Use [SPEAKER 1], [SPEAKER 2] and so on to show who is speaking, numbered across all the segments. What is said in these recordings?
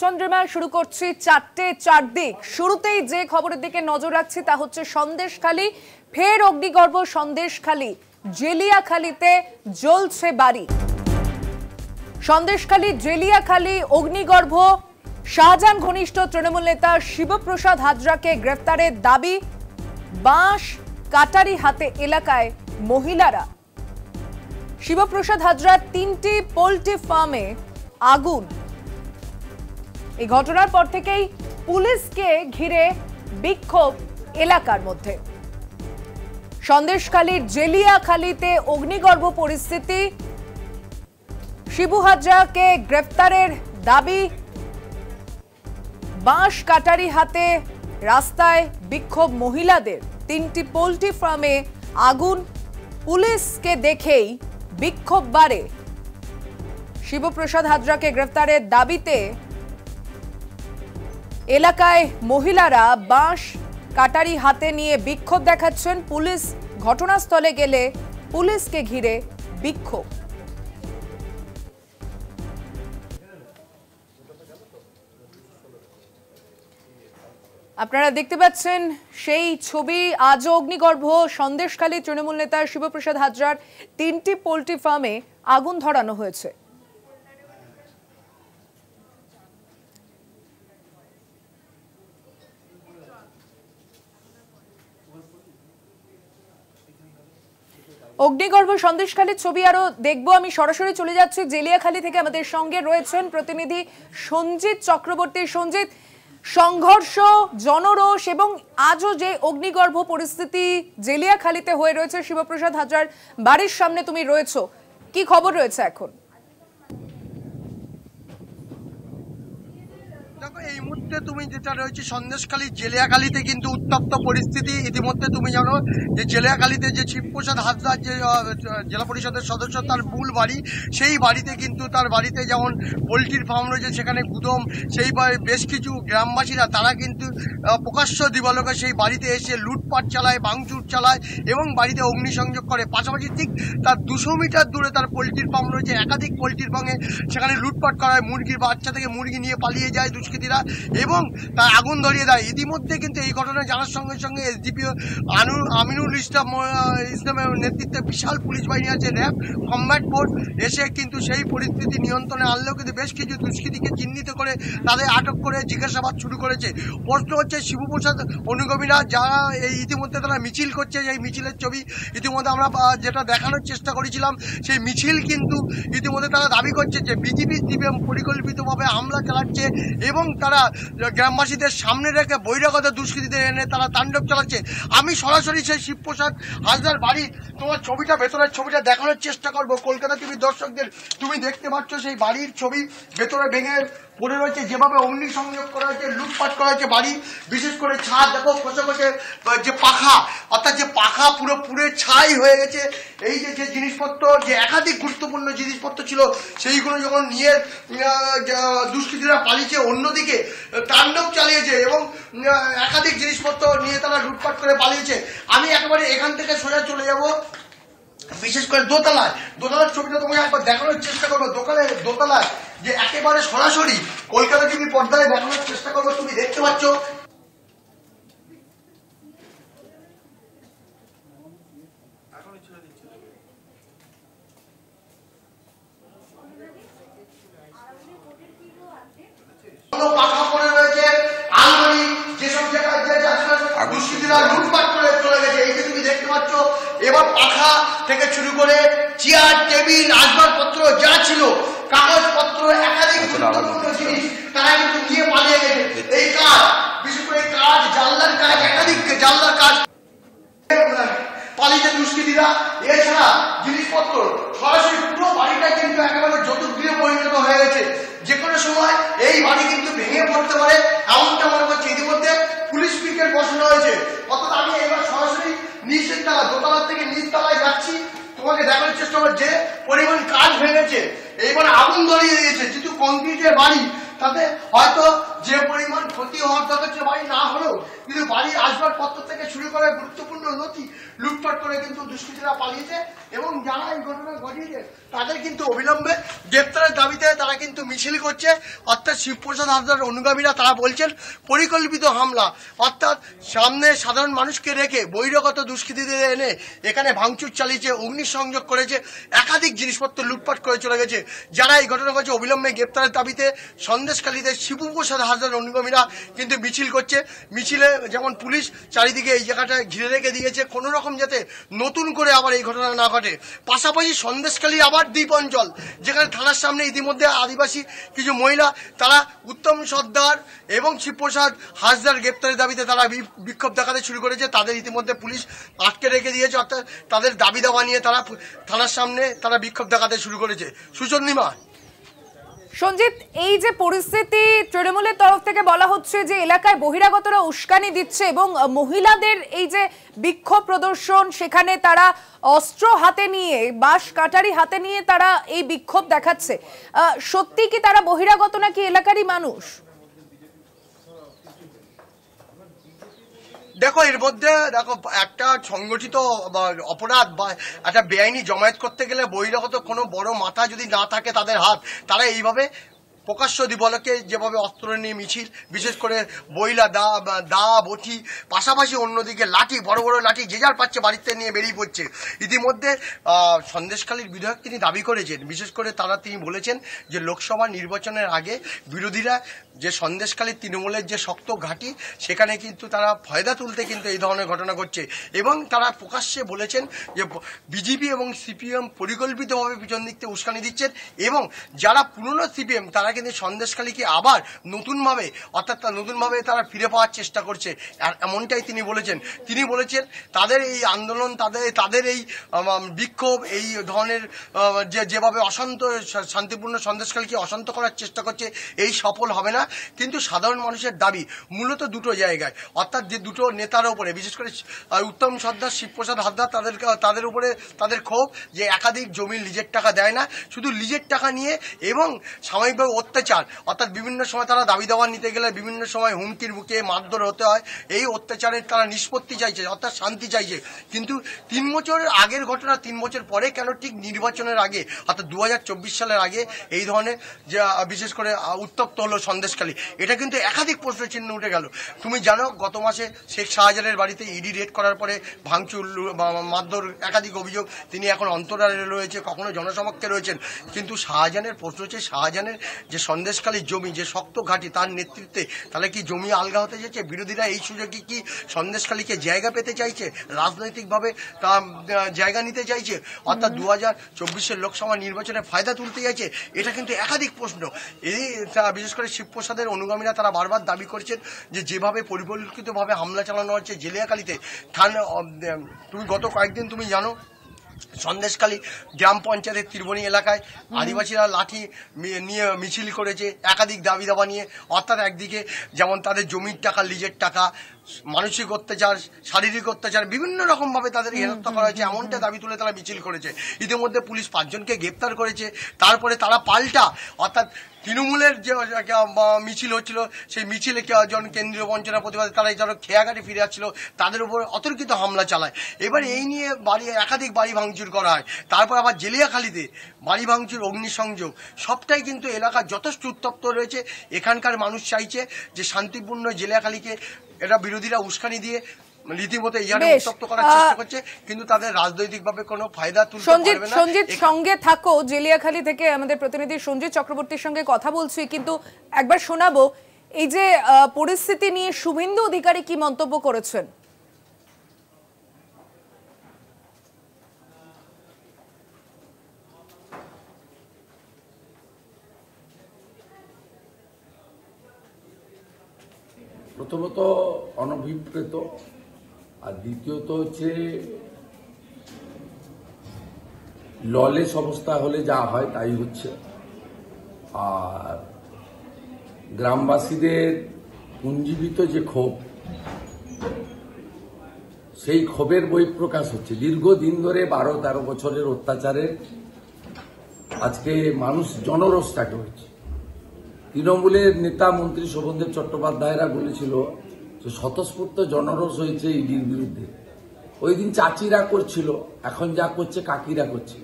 [SPEAKER 1] চন্দ্রিমা শুরু করছি 4টে 4 দিক। শুরুতেই যে খবরের দিকে নজর রাখছি তা হচ্ছে সন্দেশখালী, ফের অগ্নিগর্ভ সন্দেশখালী, জেলিয়াখালীতে জ্বলছে বাড়ি। সন্দেশখালী জেলিয়াখালী অগ্নিগর্ভ, শাহজাহান ঘনিষ্ঠ তৃণমূল নেতা শিবপ্রসাদ হাজরাকে গ্রেফতারের দাবি। বাঁশ কাটারি হাতে এলাকায় মহিলারা। শিবপ্রসাদ হাজরার 3টি পোল্ট্রি ফার্মে আগুন। এই ঘটনার পর থেকেই পুলিশকে ঘিরে বিক্ষোভ এলাকার মধ্যে। সন্দেশখালীর জেলিয়াখালীতে অগ্নিগর্ভ পরিস্থিতি, শিবু হাজরাকে গ্রেফতারের দাবি। বাঁশ কাটারি হাতে রাস্তায় বিক্ষোভ মহিলাদের। 3টি পোল্ট্রি ফার্মে আগুন, পুলিশকে দেখেই বিক্ষোভ বাড়ে। শিবপ্রসাদ হাজরাকে গ্রেফতারের দাবিতে এলাকায় মহিলারা বাঁশ কাটারি হাতে নিয়ে বিক্ষোভ দেখাচ্ছেন। পুলিশ ঘটনাস্থলে গেলে পুলিশকে ঘিরে বিক্ষোভ। আপনারা দেখতে পাচ্ছেন সেই ছবি। আজও অগ্নিগর্ভ সন্দেশখালী তৃণমূল নেতা শিবপ্রসাদ হাজরার 3টি পোল্ট্রি ফার্মে আগুন ধরানো হয়েছে। অগ্নিগর্ভ সন্দেশখালীর ছবি আরো দেখবো। আমি সরাসরি চলে যাচ্ছি জেলিয়াখালী থেকে। আমাদের সঙ্গে রয়েছেন প্রতিনিধি সঞ্জিত চক্রবর্তী। সঞ্জিত, সংঘর্ষ, জনরোষ এবং আজও যে অগ্নিগর্ভ পরিস্থিতি জেলিয়াখালীতে হয়ে রয়েছে, শিবপ্রসাদ হাজরার বাড়ির সামনে তুমি রয়েছো, কি খবর রয়েছে এখন?
[SPEAKER 2] দেখো, এই মুহূর্তে তুমি যেটা রয়েছে সন্দেশখালী জেলিয়াখালীতে কিন্তু উত্তপ্ত পরিস্থিতি। ইতিমধ্যে তুমি জানো যে জেলিয়াখালীতে যে শিবপ্রসাদ হাজরার যে জেলা পরিষদের সদস্য, তার মূল বাড়ি, সেই বাড়িতে কিন্তু তার বাড়িতে যেমন পোলট্রির ফার্ম রয়েছে, সেখানে গুদম, সেই বেশ কিছু গ্রামবাসীরা তারা কিন্তু প্রকাশ্য দিবালোকে সেই বাড়িতে এসে লুটপাট চালায়, ভাঙচুর চালায় এবং বাড়িতে অগ্নিসংযোগ করে। পাশাপাশি ঠিক তার 200 মিটার দূরে তার পোলট্রির ফার্ম রয়েছে, একাধিক পোলট্রির ফার্মে সেখানে লুটপাট করা হয়। মুরগির বাচ্চা থেকে মুরগি নিয়ে পালিয়ে যায় দুষ্কৃতীরা এবং তার আগুন ধরিয়ে দেয়। ইতিমধ্যে কিন্তু এই ঘটনা জানার সঙ্গে সঙ্গে এসডিপিও আমিনুল ইসলামের নেতৃত্বে বিশাল পুলিশ বাহিনী আছে, র্যাব, কমব্যাট ফোর্স এসে কিন্তু সেই পরিস্থিতি নিয়ন্ত্রণে আনলেও কিন্তু বেশ কিছু দুষ্কৃতীকে চিহ্নিত করে তাদের আটক করে জিজ্ঞাসাবাদ শুরু করেছে। প্রশ্ন হচ্ছে শিবপ্রসাদ অনুগামীরা যারা এই ইতিমধ্যে তারা মিছিল করছে, সেই মিছিলের ছবি ইতিমধ্যে আমরা যেটা দেখানোর চেষ্টা করেছিলাম, সেই মিছিল কিন্তু ইতিমধ্যে তারা দাবি করছে যে বিজেপি পরিকল্পিতভাবে হামলা চালাচ্ছে এবং তারা গ্রামবাসীদের সামনে রেখে বহিরাগত দুষ্কৃতীদের এনে তারা তাণ্ডব চালাচ্ছে। আমি সরাসরি সেই শিবপ্রসাদ হাজরার বাড়ি তোমার ছবিটা, ভেতরের ছবিটা দেখানোর চেষ্টা করব কলকাতা টিভির দর্শকদের। তুমি দেখতে পাচ্ছ সেই বাড়ির ছবি, ভেতরে ভেঙে পড়ে রয়েছে, যেভাবে অগ্নি সংযোগ করা হয়েছে, লুটপাট করা হয়েছে বাড়ি। বিশেষ করে ছাদ দেখো, খসে খসে যে পাখা, অর্থাৎ যে পাখা পুরো পুড়ে ছাই হয়ে গেছে। এই যে জিনিসপত্র, যে একাধিক গুরুত্বপূর্ণ জিনিসপত্র ছিল, সেইগুলো যখন নিয়ে দুষ্কৃতীরা পালিয়েছে, অন্যদিকে তাণ্ডব চালিয়েছে এবং একাধিক জিনিসপত্র নিয়ে তারা লুটপাট করে পালিয়েছে। আমি একেবারে এখান থেকে সোজা চলে যাব বিশেষ করে দোতলার ছবিটা তোমাকে একবার দেখানোর চেষ্টা করবো। দোতলায় যে একেবারে সরাসরি কলকাতা টিভি পর্দায় দেখানোর চেষ্টা করবো। তুমি দেখতে পাচ্ছ পাখা পড়ে রয়েছে, আলমারি, যেসব জায়গায় দুষ্কৃতীরা লুটপাট করে চলে গেছে, এই যে তুমি দেখতে পাচ্ছ। এবার পাখা থেকে শুরু করে চেয়ার, টেবিল, আসবাবপত্র যা ছিল, কাগজপত্র, একাধিক গুরুত্বপূর্ণ জিনিস তারা কিন্তু নিয়ে পালিয়ে গেছে। এই কাজ, বিশেষ করে কাজ, জানলার কাজ, একাধিক জানলার কাজ পালিয়ে দুষ্কৃতীরা। এছাড়া জিনিসপত্র সরাসরি পুরো বাড়িটা কিন্তু একেবারে যতুগৃহে পরিণত হয়ে গেছে। যে কোনো সময় এই বাড়ি কিন্তু ভেঙে পড়তে পারে, এমনটা মনে করছে। ইতিমধ্যে পুলিশ পিকেট বসানো হয়েছে। অর্থাৎ আমি এবার সরাসরি নিচের তলা, দোতলার থেকে নিচ তলায় যাচ্ছি, তোমাকে দেখার চেষ্টা করছি যে পরিমাণ কাজ ভেঙেছে। এইবার আগুন ধরিয়ে দিয়েছে। যেহেতু কংক্রিটের বাড়ি, তাতে হয়তো যে পরিমাণ ক্ষতি হওয়ার দরকার ছিল বাড়ি না হলেও কিন্তু বাড়ির আসবাবপত্র থেকে শুরু করে গুরুত্বপূর্ণ নথি লুটপাট করে কিন্তু দুষ্কৃতীরা পালিয়েছে এবং যারা এই ঘটনা ঘটিয়েছে তাদের কিন্তু অবিলম্বে গ্রেপ্তারের দাবিতে তারা কিন্তু মিছিল করছে। অর্থাৎ শিবপ্রসাদ হাজরার অনুগামীরা তারা বলছেন পরিকল্পিত হামলা, অর্থাৎ সামনে সাধারণ মানুষকে রেখে বহিরাগত দুষ্কৃতীদের এনে এখানে ভাঙচুর চালিয়েছে, অগ্নিসংযোগ করেছে, একাধিক জিনিসপত্র লুটপাট করে চলে গেছে। যারা এই ঘটনা ঘটছে অবিলম্বে গ্রেপ্তারের দাবিতে সন্দেশখালীতে শিবপ্রসাদ হাজরার অনুগামীরা কিন্তু মিছিল করছে। মিছিলে যেমন পুলিশ চারিদিকে এই জায়গাটা ঘিরে রেখে দিয়েছে কোনো রকম যাতে নতুন করে আবার এই ঘটনা না ঘটে। পাশাপাশি সন্দেশখালী আবার দ্বীপ অঞ্চল, যেখানে থানার সামনে ইতিমধ্যে আদিবাসী কিছু মহিলা তারা উত্তম সর্দার এবং শিবপ্রসাদ হাজরার গ্রেপ্তারের দাবিতে তারা বিক্ষোভ দেখাতে শুরু করেছে। তাদের ইতিমধ্যে পুলিশ আটকে রেখে দিয়েছে, অর্থাৎ তাদের দাবি দাওয়া নিয়ে তারা থানার সামনে তারা বিক্ষোভ দেখাতে শুরু করেছে। সুচন্দ্রিমা,
[SPEAKER 1] সঞ্জিত, এই যে পরিস্থিতি, তৃণমূলের তরফ থেকে বলা হচ্ছে যে এলাকায় বহিরাগতরা উস্কানি দিচ্ছে এবং মহিলাদের এই যে বিক্ষোভ প্রদর্শন, সেখানে তারা অস্ত্র হাতে নিয়ে, বাঁশ কাটারি হাতে নিয়ে তারা এই বিক্ষোভ দেখাচ্ছে। সত্যি কি তারা বহিরাগত নাকি এলাকারই মানুষ?
[SPEAKER 2] দেখো এর মধ্যে দেখো একটা সংগঠিত অপরাধ বা একটা বেআইনি জমায়েত করতে গেলে বহিরাগত কোনো বড় মাথা যদি না থাকে তাদের হাত, তারা এইভাবে প্রকাশ্য দিবলকে যেভাবে অস্ত্র নিয়ে মিছিল, বিশেষ করে বইলা দা বটি, পাশাপাশি অন্যদিকে লাঠি, বড় বড় লাঠি যে যার পাচ্ছে বাড়িতে নিয়ে বেরিয়ে পড়ছে। ইতিমধ্যে সন্দেশখালীর বিধায়ক তিনি দাবি করেছেন, বিশেষ করে তিনি বলেছেন যে লোকসভা নির্বাচনের আগে বিরোধীরা যে সন্দেশখালীর তৃণমূলের যে শক্ত ঘাঁটি সেখানে কিন্তু তারা ফায়দা তুলতে কিন্তু এই ধরনের ঘটনা ঘটছে এবং তারা প্রকাশ্যে বলেছেন যে বিজেপি এবং সিপিএম পরিকল্পিতভাবে পিছন দিক থেকে উস্কানি দিচ্ছেন এবং যারা পুরনো সিপিএম তারা কিন্তু সন্দেশখালীকে আবার নতুনভাবে, অর্থাৎ নতুনভাবে তারা ফিরে পাওয়ার চেষ্টা করছে, এমনটাই তিনি বলেছেন। তিনি বলেছেন তাদের এই আন্দোলন, তাদের এই বিক্ষোভ, এই ধরনের যেভাবে অশান্ত শান্তিপূর্ণ সন্দেশখালীকে অশান্ত করার চেষ্টা করছে এই সফল হবে না। কিন্তু সাধারণ মানুষের দাবি মূলত দুটো জায়গায়, অর্থাৎ যে দুটো নেতার উপরে, বিশেষ করে উত্তম সর্দার, শিবপ্রসাদ হাজরা, তাদের উপরে তাদের ক্ষোভ যে একাধিক জমি লিজের টাকা দেয় না, শুধু লিজের টাকা নিয়ে এবং সাময়িকভাবে অত্যাচার, অর্থাৎ বিভিন্ন সময় তারা দাবি দাওয়া নিতে গেলে বিভিন্ন সময় হুমকির মুখে মারধর হতে হয়। এই অত্যাচারের তারা নিষ্পত্তি চাইছে, অর্থাৎ শান্তি চাইছে। কিন্তু 3 বছরের আগের ঘটনা 3 বছর পরে কেন ঠিক নির্বাচনের আগে, অর্থাৎ 2024 সালের আগে এই ধরনের যে বিশেষ করে উত্তপ্ত হলো সন্দেশখালী, এটা কিন্তু একাধিক প্রশ্ন চিহ্ন উঠে গেল। তুমি জানো গত মাসে শেখ শাহজাহানের বাড়িতে ইডি রেড করার পরে ভাঙচুর, মারধর, একাধিক অভিযোগ, তিনি এখন অন্তরালে রয়েছে, কখনো জনসমক্ষে রয়েছেন। কিন্তু শাহজাহানের প্রশ্ন হচ্ছে শাহজাহানের যে সন্দেশখালীর জমি, যে শক্ত ঘাঁটি, তার নেতৃত্বে তাহলে কি জমি আলগা হতে চাইছে? বিরোধীরা এই সুযোগে কি সন্দেশখালীকে জায়গা পেতে চাইছে, রাজনৈতিকভাবে তা জায়গা নিতে চাইছে, অর্থাৎ 2024 লোকসভা নির্বাচনে ফায়দা তুলতে চাইছে? এটা কিন্তু একাধিক প্রশ্ন। এই বিশেষ করে শিবপ্রসাদের অনুগামীরা তারা বারবার দাবি করছেন যে যেভাবে পরিকল্পিতভাবে হামলা চালানো হচ্ছে জেলিয়াখালীতে, তুমি গত কয়েকদিন তুমি জানো সন্দেশখালী গ্রাম পঞ্চায়েতের ত্রিবণী এলাকায় আদিবাসীরা লাঠি নিয়ে মিছিল করেছে একাধিক দাবি দাবা নিয়ে, অর্থাৎ একদিকে যেমন তাদের জমির টাকা, লিজের টাকা, মানসিক অত্যাচার, শারীরিক অত্যাচার, বিভিন্ন রকম ভাবে তাদের হেনস্থা করা হয়েছে, এমনটা দাবি তুলে তারা মিছিল করেছে। ইতিমধ্যে পুলিশ 5 জনকে গ্রেপ্তার করেছে। তারপরে তারা পাল্টা, অর্থাৎ তৃণমূলের যে মিছিল হচ্ছিল সেই মিছিলে জন কেন্দ্রীয় বঞ্চনার প্রতিবাদে তারা যারা খেয়াঘাটে ফিরে আসছিল তাদের উপর অতর্কিত হামলা চালায়। এবার এই নিয়ে একাধিক বাড়ি ভাঙচুর করা হয়। তারপর আবার জেলিয়াখালীতে বাড়ি ভাঙচুর, অগ্নিসংযোগ, সবটাই কিন্তু এলাকা যথেষ্ট উত্তপ্ত রয়েছে। এখানকার মানুষ চাইছে যে শান্তিপূর্ণ জেলিয়াখালীকে এটা বিরোধীরা উস্কানি দিয়ে রীতিমতো উত্তপ্ত করার চেষ্টা করছে, কিন্তু তাদের রাজনৈতিকভাবে কোনো ফায়দা তুলতে পারবে না।
[SPEAKER 1] সঞ্জিত সঙ্গে থাকো, জেলিয়াখালী থেকে আমাদের প্রতিনিধি সঞ্জিত চক্রবর্তীর সঙ্গে কথা বলছি, কিন্তু একবার শোনাবো এই যে পরিস্থিতি নিয়ে শুভেন্দু অধিকারী কি মন্তব্য করেছেন।
[SPEAKER 3] প্রথমত অনভিপ্রেত, আর দ্বিতীয়ত হচ্ছে ললেস অবস্থা হলে যা হয় তাই হচ্ছে। আর গ্রামবাসীদের পুঞ্জীবিত যে ক্ষোভ, সেই ক্ষোভের বহিঃপ্রকাশ হচ্ছে। দীর্ঘদিন ধরে 12-13 বছরের অত্যাচারে আজকে মানুষ জনরোষ স্টার্ট হয়েছে। তৃণমূলের নেতা মন্ত্রী শোভনদেব চট্টোপাধ্যায়রা বলেছিল যে স্বতঃস্ফূর্ত জনরোষ হয়েছে ইডির বিরুদ্ধে। ওই দিন চাচিরা করছিল, এখন যা করছে কাকিরা করছে।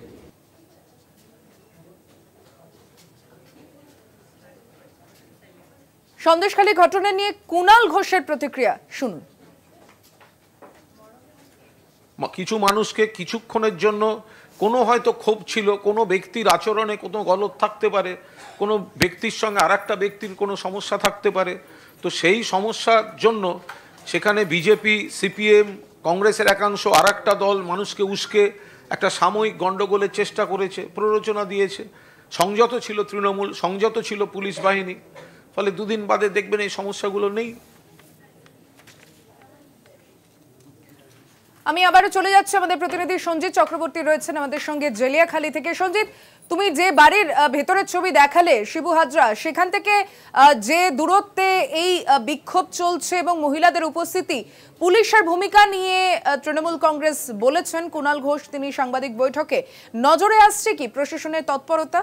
[SPEAKER 1] সন্দেশখালী ঘটনা নিয়ে কুণাল ঘোষের প্রতিক্রিয়া শুনুন।
[SPEAKER 4] কিছু মানুষকে কিছুক্ষণের জন্য কোনো হয়তো ক্ষোভ ছিল, কোনো ব্যক্তির আচরণে কোনো গলত থাকতে পারে, কোনো ব্যক্তির সঙ্গে আর একটা ব্যক্তির কোনো সমস্যা থাকতে পারে, তো সেই সমস্যার জন্য সেখানে বিজেপি, সিপিএম, কংগ্রেসের একাংশ আর একটা দল মানুষকে উস্কে একটা সাময়িক গণ্ডগোলের চেষ্টা করেছে, প্ররোচনা দিয়েছে। সংযত ছিল তৃণমূল, সংযত ছিল পুলিশ বাহিনী, ফলে দুদিন বাদে দেখবেন এই সমস্যাগুলো নেই।
[SPEAKER 1] আমি আবারও চলে যাচ্ছি, আমাদের প্রতিনিধি সঞ্জিত চক্রবর্তী রয়েছেন আমাদের সঙ্গে জেলিয়াখালী থেকে। সঞ্জিত, তুমি যে বাড়ির ভেতরের ছবি দেখালে শিবু হাজরা, সেখান থেকে যে দূরত্বে এই বিক্ষোভ চলছে এবং মহিলাদের উপস্থিতি, পুলিশের ভূমিকা নিয়ে তৃণমূল কংগ্রেস বলেছেন কুণাল ঘোষ, তিনি সাংবাদিক বৈঠকে। নজরে আসছে কি প্রশাসনের তৎপরতা?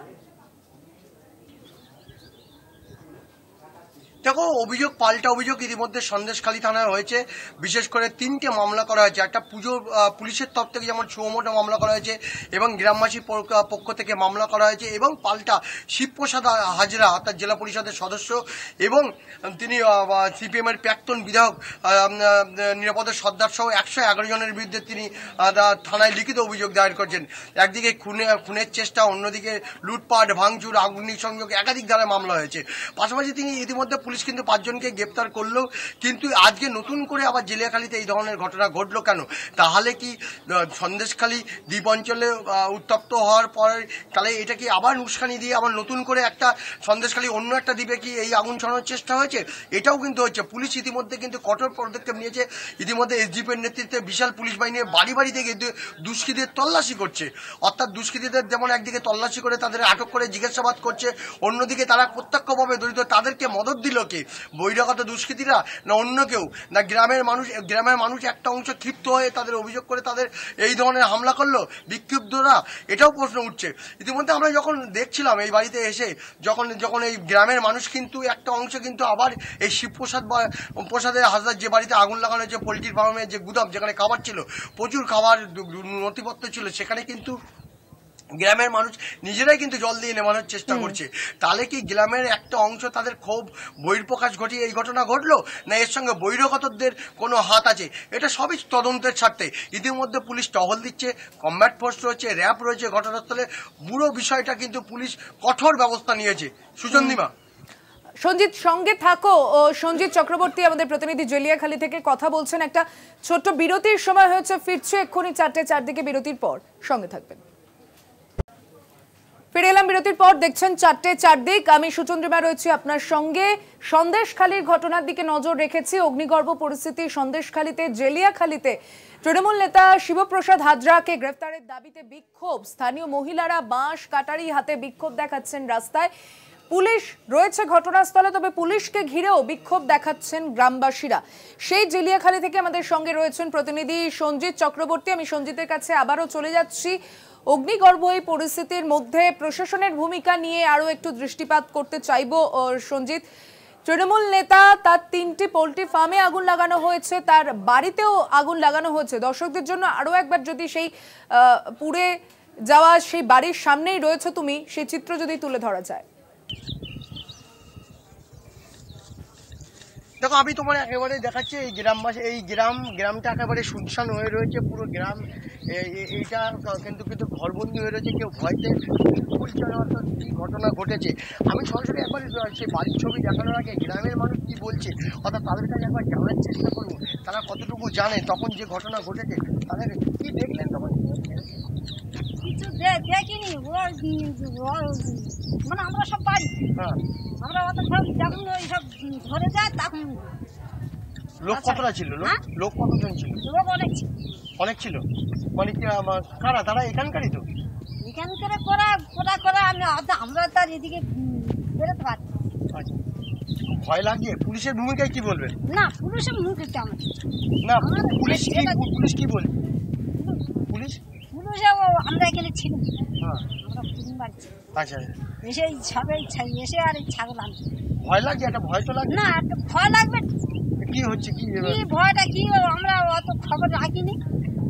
[SPEAKER 2] দেখো, অভিযোগ পাল্টা অভিযোগ ইতিমধ্যে সন্দেশখালী থানায় হয়েছে। বিশেষ করে 3টে মামলা করা হয়েছে। একটা পুলিশের তরফ থেকে যেমন সুমোটো মামলা করা হয়েছে এবং গ্রামবাসী পক্ষ থেকে মামলা করা হয়েছে, এবং পাল্টা শিবপ্রসাদ হাজরা অর্থাৎ জেলা পরিষদের সদস্য এবং তিনি সিপিএমের প্রাক্তন বিধায়ক নিরাপদের সর্দার সহ 111 জনের বিরুদ্ধে তিনি থানায় লিখিত অভিযোগ দায়ের করছেন। একদিকে খুনের চেষ্টা, অন্যদিকে লুটপাট, ভাঙচুর, অগ্নিসংযোগ, একাধিক ধারায় মামলা হয়েছে। পাশাপাশি তিনি ইতিমধ্যে পুলিশ কিন্তু 5 জনকে গ্রেপ্তার করলো। কিন্তু আজকে নতুন করে আবার জেলিয়াখালীতে এই ধরনের ঘটনা ঘটলো কেন? তাহলে কি সন্দেশখালী দ্বীপ অঞ্চলে উত্তপ্ত হওয়ার পর তাহলে এটা কি আবার উস্কানি দিয়ে আবার নতুন করে একটা সন্দেশখালী অন্য একটা দ্বীপে কি এই আগুন ছড়ানোর চেষ্টা হয়েছে? এটাও কিন্তু হচ্ছে। পুলিশ ইতিমধ্যে কিন্তু কঠোর পদক্ষেপ নিয়েছে। ইতিমধ্যে এসডিপির নেতৃত্বে বিশাল পুলিশ বাহিনী বাড়ি বাড়ি থেকে দুষ্কৃতীদের তল্লাশি করছে। অর্থাৎ দুষ্কৃতীদের যেমন একদিকে তল্লাশি করে তাদের আটক করে জিজ্ঞাসাবাদ করছে, অন্যদিকে তারা প্রত্যক্ষভাবে দরিদ্র তাদেরকে মদত দিল কে? বহিরাগত দুষ্কৃতীরা না অন্য কেউ? না গ্রামের মানুষ একটা অংশ ক্ষিপ্ত হয়ে তাদের অভিযোগ করে তাদের এই ধরনের হামলা করলো বিক্ষুব্ধরা? এটাও প্রশ্ন উঠছে। ইতিমধ্যে আমরা যখন দেখছিলাম এই বাড়িতে এসে, যখন এই গ্রামের মানুষ কিন্তু একটা অংশ কিন্তু আবার এই শিবপ্রসাদের হাজরার যে বাড়িতে আগুন লাগানো হয়েছে, পোলট্রি ফার্মের যে গুদাম যেখানে খাবার ছিল, প্রচুর খাবার নথিপত্র ছিল, সেখানে কিন্তু গ্রামের মানুষ নিজেরাই কিন্তু জল দিয়ে নেমানোর চেষ্টা করছে। তাহলে কি গ্রামের একটা অংশ তাদের ক্ষোভ বহির্প্রকাশ ঘটিয়ে এই ঘটনা ঘটলো, না এর সঙ্গে বহিরাগতদের কোনো হাত আছে? এটা সবই তদন্তের স্বার্থে। ইতিমধ্যে পুলিশ টহল দিচ্ছে, কমব্যাট ফোর্স রয়েছে, র্যাব রয়েছে ঘটনাস্থলে। পুরো বিষয়টা কিন্তু পুলিশ কঠোর ব্যবস্থা নিয়েছে। সুচন্দিমা,
[SPEAKER 1] সঞ্জিত সঙ্গে থাকো। সঞ্জিত চক্রবর্তী আমাদের প্রতিনিধি জেলিয়াখালী থেকে কথা বলছেন। একটা ছোট্ট বিরতির সময় হয়েছে, ফিরছে এক্ষুনি 4:04 দিকে, বিরতির পর সঙ্গে থাকবেন। ফিরে এলাম বিরতির পর, দেখছেন 4:04 দিক। আমি সুচন্দ্রিমা রয়েছি আপনার সঙ্গে। সন্দেশখালীর ঘটনার দিকে নজর রেখেছি। অগ্নিগর্ভ পরিস্থিতি সন্দেশখালীতে, জেলিয়াখালীতে তৃণমূল নেতা শিবপ্রসাদ হাজরাকে গ্রেফতারের দাবিতে বিক্ষোভ। স্থানীয় মহিলারা বাঁশ কাটারি হাতে বিক্ষোভ দেখাচ্ছেন রাস্তায়। পুলিশ রয়েছে ঘটনাস্থলে, তবে পুলিশকে ঘিরেও বিক্ষোভ দেখাচ্ছেন গ্রামবাসীরা। সেই জেলিয়াখালী থেকে আমাদের সঙ্গে রয়েছেন প্রতিনিধি সঞ্জিত চক্রবর্তী। আমি সঞ্জিতের কাছে আবারও চলে যাচ্ছি। অগ্নিগর্ভ এই পরিস্থিতির মধ্যে প্রশাসনের ভূমিকা নিয়ে আরো একটু দৃষ্টিপাত করতে চাইব। সঞ্জিত, তৃণমূল নেতা, তার 3টি পোল্ট্রি ফার্মে আগুন লাগানো হয়েছে, তার বাড়িতেও আগুন লাগানো হয়েছে। দর্শকদের জন্য আরো একবার যদি সেই পুড়ে যাওয়া সেই বাড়ির সামনেই রয়েছে তুমি, সেই চিত্র যদি তুলে ধরা যায়।
[SPEAKER 2] দেখো, আমি তোমার একেবারে দেখাচ্ছি এই গ্রামটা একেবারে শুনশান হয়ে রয়েছে। পুরো গ্রাম এইটা কিন্তু ঘরবন্দি হয়ে রয়েছে। কেউ ভয়তে কি ঘটনা ঘটেছে। আমি সরাসরি একবার সেই বাড়ির ছবি দেখানোর আগে গ্রামের মানুষ কি বলছে, অর্থাৎ তাদের কাছে একবার জানার চেষ্টা করবো তারা কতটুকু জানে তখন যে ঘটনা ঘটেছে। তাদের কি দেখলেন তখন?
[SPEAKER 5] কিছু দেখিনি, মানে আমরা সব বাড়ি, আমরা যখন ওইসব ধরে যায় তখন।
[SPEAKER 2] লোক কতটা ছিল? লোক কতজন ছিল?
[SPEAKER 5] লোক অনেক ছিল।
[SPEAKER 2] মানে কারা? তারা এখানকারই তো?
[SPEAKER 5] এখানকার করা আমরা তার এদিকে বেরোতে পারি।
[SPEAKER 2] আচ্ছা, ভয় লাগে? পুলিশের ভূমিকায় কি বলবেন?
[SPEAKER 5] না, পুলিশের মুখে কেমন
[SPEAKER 2] না, পুলিশ কি বলবে? পুলিশ
[SPEAKER 5] বসে আমরা এখানে ছিলাম, আমরা কুটুম বাড়ি ছিলাম।
[SPEAKER 2] আচ্ছা
[SPEAKER 5] এসে সবে এসে আর এই ছাগল আনছে।
[SPEAKER 2] ভয় লাগছে, একটা ভয় তো লাগছে।
[SPEAKER 5] না, একটা ভয় লাগবে।
[SPEAKER 2] কি হচ্ছে কি
[SPEAKER 5] কি ভয়টা কি, আমরা অত খবর রাখিনি।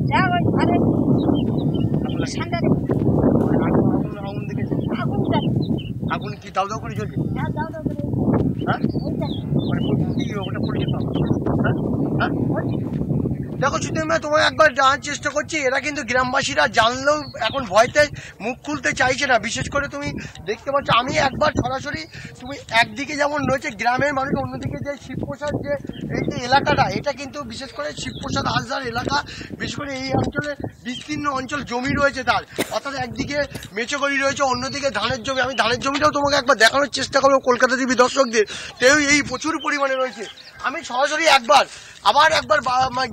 [SPEAKER 5] যা ওই ঘরে ঠান্ডারে
[SPEAKER 2] আগুন দেখেছে?
[SPEAKER 5] আগুন জ্বালে।
[SPEAKER 2] আগুন কি দাও দাও করে জ্বলছে?
[SPEAKER 5] হ্যাঁ, দাও দাও করে
[SPEAKER 2] হ্যাঁ
[SPEAKER 5] ওই দেখ।
[SPEAKER 2] কি ওটা পড়ে যেত? হ্যাঁ হ্যাঁ দেখো সুতিমা, তোমায় একবার জানার চেষ্টা করছি, এরা কিন্তু গ্রামবাসীরা জানলেও এখন ভয়তে মুখ খুলতে চাইছে না। বিশেষ করে তুমি দেখতে পাচ্ছ, আমি একবার সরাসরি তুমি একদিকে যেমন রয়েছে গ্রামের মানুষ, অন্যদিকে যে শিবপ্রসাদ যে এই যে এলাকাটা, এটা কিন্তু বিশেষ করে শিবপ্রসাদ হাসদার এলাকা, বিশেষ করে এই অঞ্চলে বিস্তীর্ণ অঞ্চল জমি রয়েছে তার, অর্থাৎ একদিকে মেচোগড়ি রয়েছে, অন্যদিকে ধানের জমি। আমি ধানের জমিটাও তোমাকে একবার দেখানোর চেষ্টা করবো কলকাতা টিভি দর্শকদের, তেও এই প্রচুর পরিমাণে রয়েছে। আমি সরাসরি একবার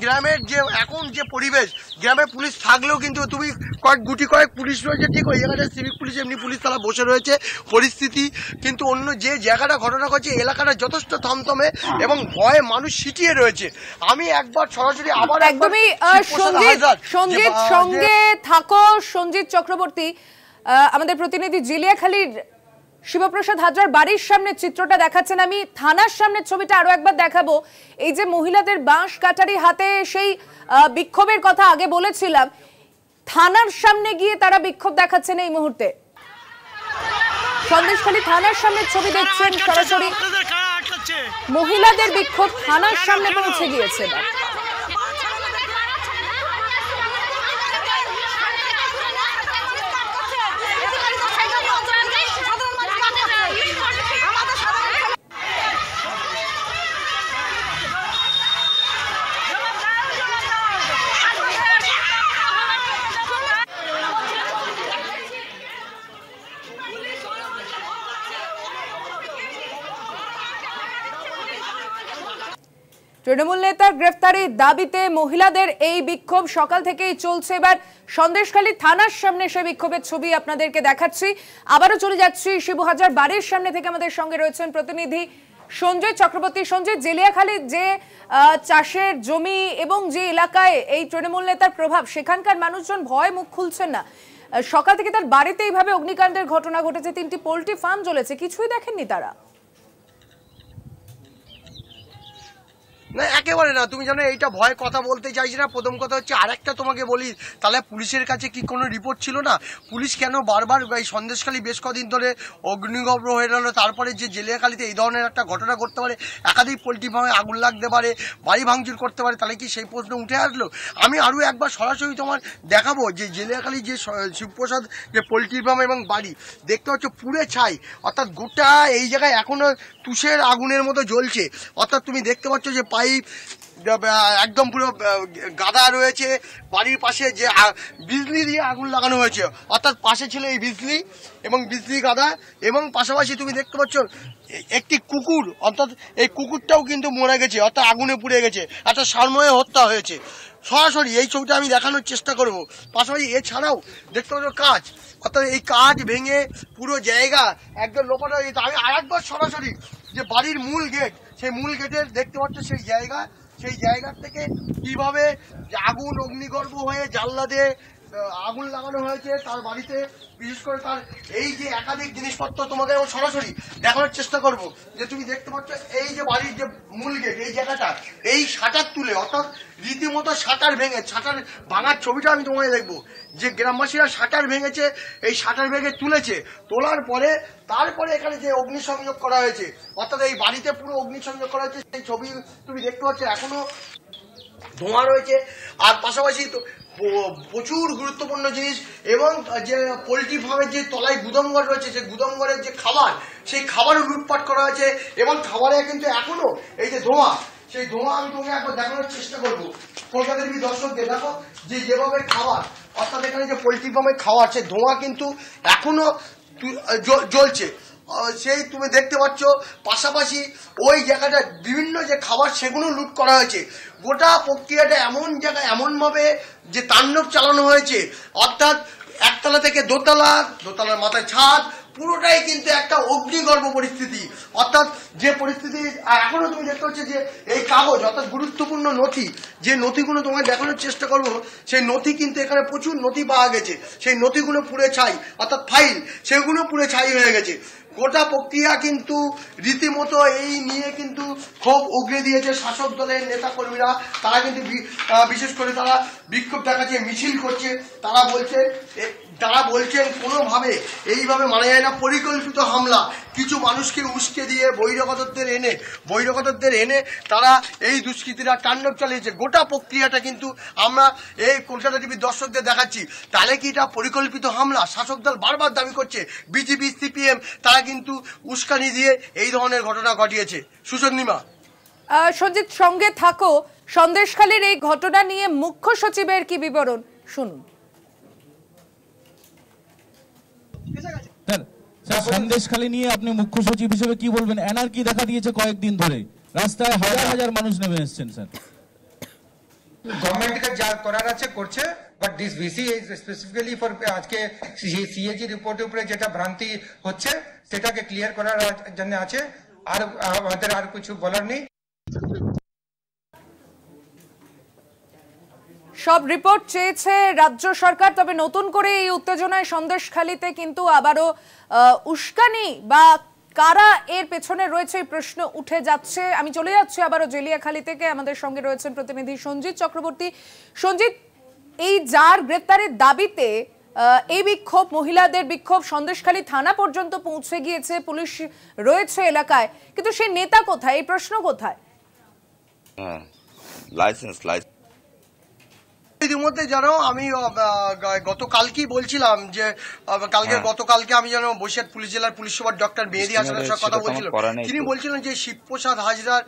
[SPEAKER 2] গ্রামের যে এখন যে পরিবেশ, গ্রামে পুলিশ থাকলেও কিন্তু তুমি কয়েক পুলিশ রয়েছে, ঠিক ওই জায়গাটা সিভিক পুলিশ এমনি পুলিশ তারা বসে রয়েছে, পরিস্থিতি কিন্তু অন্য যে জায়গাটা ঘটনা ঘটছে এলাকাটা যথেষ্ট থমথমে এবং ভয়ে মানুষ সিটিয়ে রয়েছে। আমি একবার সরাসরি আবার
[SPEAKER 1] একদমই সঞ্জিত সঙ্গে থাকো। সঞ্জিত চক্রবর্তী, আমাদের প্রতিনিধি জিলিয়াখালীর শিবপ্রসাদ হাজরার বাড়ির সামনে চিত্রটা দেখাচ্ছেন। আমি থানার সামনের ছবিটা আরো একবার দেখাবো। এই যে মহিলাদের বাঁশ কাটারি হাতে সেই বিক্ষোভের কথা আগে বলেছিলাম, থানার সামনে গিয়ে তারা বিক্ষোভ দেখাচ্ছেন এই মুহূর্তে। সন্দেশখালী থানার সামনের ছবি দেখছেন সরাসরি, মহিলাদের বিক্ষোভ থানার সামনে পৌঁছে গিয়েছে। তৃণমূল নেতার গ্রেফতারির দাবিতে মহিলাদের এই বিক্ষোভ সকাল থেকেই চলছে। এবার সন্দেশখালী থানার সামনে সেই বিক্ষোভের ছবি আপনাদেরকে দেখাচ্ছি। আবারও চলে যাচ্ছি শিবহাজার বাড়ির সামনে থেকে, আমাদের সঙ্গে রয়েছেন প্রতিনিধি সঞ্জয় চক্রবর্তী। সঞ্জয়, জেলিয়াখালীর যে চাষের জমি এবং যে এলাকায় এই তৃণমূল নেতার প্রভাব, সেখানকার মানুষজন ভয় মুখ খুলছেন না। সকাল থেকে তার বাড়িতে এইভাবে অগ্নিকাণ্ডের ঘটনা ঘটেছে, 3টি পোল্ট্রি ফার্ম জ্বলেছে, কিছুই দেখেননি তারা?
[SPEAKER 2] না, একেবারে না। তুমি জানো এইটা ভয় কথা বলতে চাইছি না। প্রথম কথা হচ্ছে, আরেকটা তোমাকে বলি, তাহলে পুলিশের কাছে কি কোনো রিপোর্ট ছিল না? পুলিশ কেন বারবার এই সন্দেশখালী বেশ কদিন ধরে অগ্নিগর্ভ হয়ে গেল, তারপরে যে জেলিয়াখালীতে এই ধরনের একটা ঘটনা ঘটতে পারে, একাধিক পোলট্রি ফার্মে আগুন লাগতে পারে, বাড়ি ভাঙচুর করতে পারে, তাহলে কি সেই প্রশ্ন উঠে আসলো? আমি আরও একবার সরাসরি তোমার দেখাবো যে জেলিয়াখালী যে শিবপ্রসাদ যে পোলট্রি ফার্ম এবং বাড়ি দেখতে পাচ্ছ পুড়ে ছাই, অর্থাৎ গোটা এই জায়গায় এখনও তুষের আগুনের মতো জ্বলছে। অর্থাৎ তুমি দেখতে পাচ্ছ যে পাইপ একদম পুরো গাদা রয়েছে, বাড়ির পাশে যে বিজলি দিয়ে আগুন লাগানো হয়েছে, অর্থাৎ পাশে ছিল এই বিজলি এবং বিজলি গাদা, এবং পাশাপাশি তুমি দেখতে পাচ্ছ একটি কুকুর, অর্থাৎ এই কুকুরটাও কিন্তু মরে গেছে, অর্থাৎ আগুনে পুড়ে গেছে, একটা সারময় হত্যা হয়েছে। সরাসরি এই ছবিটা আমি দেখানোর চেষ্টা করব। পাশাপাশি এছাড়াও দেখতে পাচ্ছ কাঁচ, অর্থাৎ এই কাঁচ ভেঙে পুরো জায়গা একদম লোপাট হয়ে যেত। আমি আরেকবার সরাসরি যে বাড়ির মূল গেট, সেই মূল গেটের দেখতে পাচ্ছ সেই জায়গার থেকে কিভাবে আগুন অগ্নিগর্ভ হয়ে জানলা দিয়ে আগুন লাগানো হয়েছে তার বাড়িতে। বিশেষ করে তার এই যে একাধিক জিনিসপত্র তোমাকে আমি সরাসরি দেখানোর চেষ্টা করব। যে তুমি দেখতে পাচ্ছ এই যে বাড়ির যে মূল গেট, এই জায়গাটা এই শাটার তুলে, অর্থাৎ রীতিমতো শাটার ভেঙে, শাটার ভাঙার ছবিটা আমি তোমাকে দেখবো, যে গ্রামবাসীরা শাটার ভেঙেছে, এই শাটার ভেঙে তুলেছে, তোলার পরে তারপরে এখানে যে অগ্নিসংযোগ করা হয়েছে, অর্থাৎ এই বাড়িতে পুরো অগ্নিসংযোগ করা হয়েছে, সেই ছবি তুমি দেখতে পাচ্ছ এখনো ধোঁয়া রয়েছে। আর পাশাপাশি প্রচুর গুরুত্বপূর্ণ জিনিস, এবং যে পোলট্রি ফার্মের যে তলায় গুদামঘর রয়েছে, সেই গুদামঘরের যে খাবার, সেই খাবারও লুটপাট করা হয়েছে, এবং খাবারে কিন্তু এখনো এই যে ধোঁয়া, সেই ধোঁয়া আমি তোমাকে একবার দেখানোর চেষ্টা করবো কলকাতা টিভি দর্শকদের। দেখো যে যেভাবে খাবার, অর্থাৎ এখানে যে পোলট্রি ফার্মের খাবার, সেই ধোঁয়া কিন্তু এখনো জ্বলছে, সেই তুমি দেখতে পাচ্ছ। পাশাপাশি ওই জায়গাটা বিভিন্ন যে খাবার, সেগুলো লুট করা হয়েছে। গোটা প্রক্রিয়াটা এমন জায়গায় এমনভাবে যে তাণ্ডব চালানো হয়েছে, অর্থাৎ একতলা থেকে দোতলা, দোতলার মাথায় ছাদ, পুরোটাই কিন্তু একটা অগ্নিগর্ভ পরিস্থিতি। অর্থাৎ যে পরিস্থিতি এখনো তুমি দেখতে পাচ্ছ যে এই কাগজ অর্থাৎ গুরুত্বপূর্ণ নথি, যে নথিগুলো তোমায় দেখানোর চেষ্টা করবো, সেই নথি কিন্তু এখানে প্রচুর নথি পাওয়া গেছে, সেই নথিগুলো পুড়ে ছাই অর্থাৎ ফাইল সেগুলো পুড়ে ছাই হয়ে গেছে। গোটা প্রক্রিয়া কিন্তু রীতিমতো এই নিয়ে কিন্তু ক্ষোভ উগরে দিয়েছে শাসক দলের নেতা কর্মীরা। তারা কিন্তু বিশেষ করে তারা বিক্ষোভ দেখাচ্ছে, মিছিল করছে। তারা বলছেন কোনোভাবে এইভাবে মানা যায় না, পরিকল্পিত হামলা, কিছু মানুষকে উস্কে দিয়ে বহিরাগতদের এনে তারা এই দুষ্কৃতীরা তাণ্ডব চালিয়েছে। গোটা প্রক্রিয়াটা কিন্তু আমরা এই কলকাতা টিভির দর্শকদের দেখাচ্ছি। তাহলে কি এটা পরিকল্পিত হামলা? শাসক দল বারবার দাবি করছে, বিজেপি সিপিএম তারা কিন্তু উস্কানি দিয়ে এই ধরনের ঘটনা ঘটিয়েছে। সুচন্দ্রিমা,
[SPEAKER 1] সঞ্জিত সঙ্গে থাকো। সন্দেশখালীর এই ঘটনা নিয়ে মুখ্য সচিবের কি বিবরণ শুনুন।
[SPEAKER 6] সন্দেশখালী নিয়ে আপনি মুখ্য সচিব হিসেবে কি বলবেন? এনার্কি দেখা দিয়েছে কয়েকদিন ধরে, রাস্তায় হাজার হাজার মানুষ নেমে এসেছেন স্যার।
[SPEAKER 7] গভর্নমেন্টকে যা করার আছে করছে, but this VC is specifically for আজকে সিএজি রিপোর্টের উপরে যেটা ভ্রান্তি হচ্ছে সেটাকে ক্লিয়ার করার জন্য আছে। আর আমাদের আর কিছু বলার নেই।
[SPEAKER 1] সব রিপোর্ট চেয়েছে রাজ্য সরকার, তবে নতুন করে এই উত্তেজনায় সন্দেশখালীতে কিন্তু আবারও উস্কানি বা কারা এর পেছনে রয়েছে এই প্রশ্ন উঠে যাচ্ছে। আমি চলে যাচ্ছি আবারও জেলিয়াখালী থেকে, আমাদের সঙ্গে রয়েছেন প্রতিনিধি সঞ্জিত চক্রবর্তী। সঞ্জিত, এই যার গ্রেপ্তারের দাবিতে এই বিক্ষোভ, মহিলাদের বিক্ষোভ সন্দেশখালী থানা পর্যন্ত পৌঁছে গিয়েছে, পুলিশ রয়েছে এলাকায়, কিন্তু সেই নেতা কোথায়? এই প্রশ্ন কোথায়?
[SPEAKER 8] লাইসেন্স
[SPEAKER 2] ইতিমধ্যে জানো আমি গতকালকেই বলছিলাম যে গতকালকে আমি যেন বসিরহাট পুলিশ জেলার পুলিশ সুপার ডক্টর মেহেদী হাসানের সাথে কথা বলছিলাম। তিনি বলছিলেন যে শিবপ্রসাদ হাজরার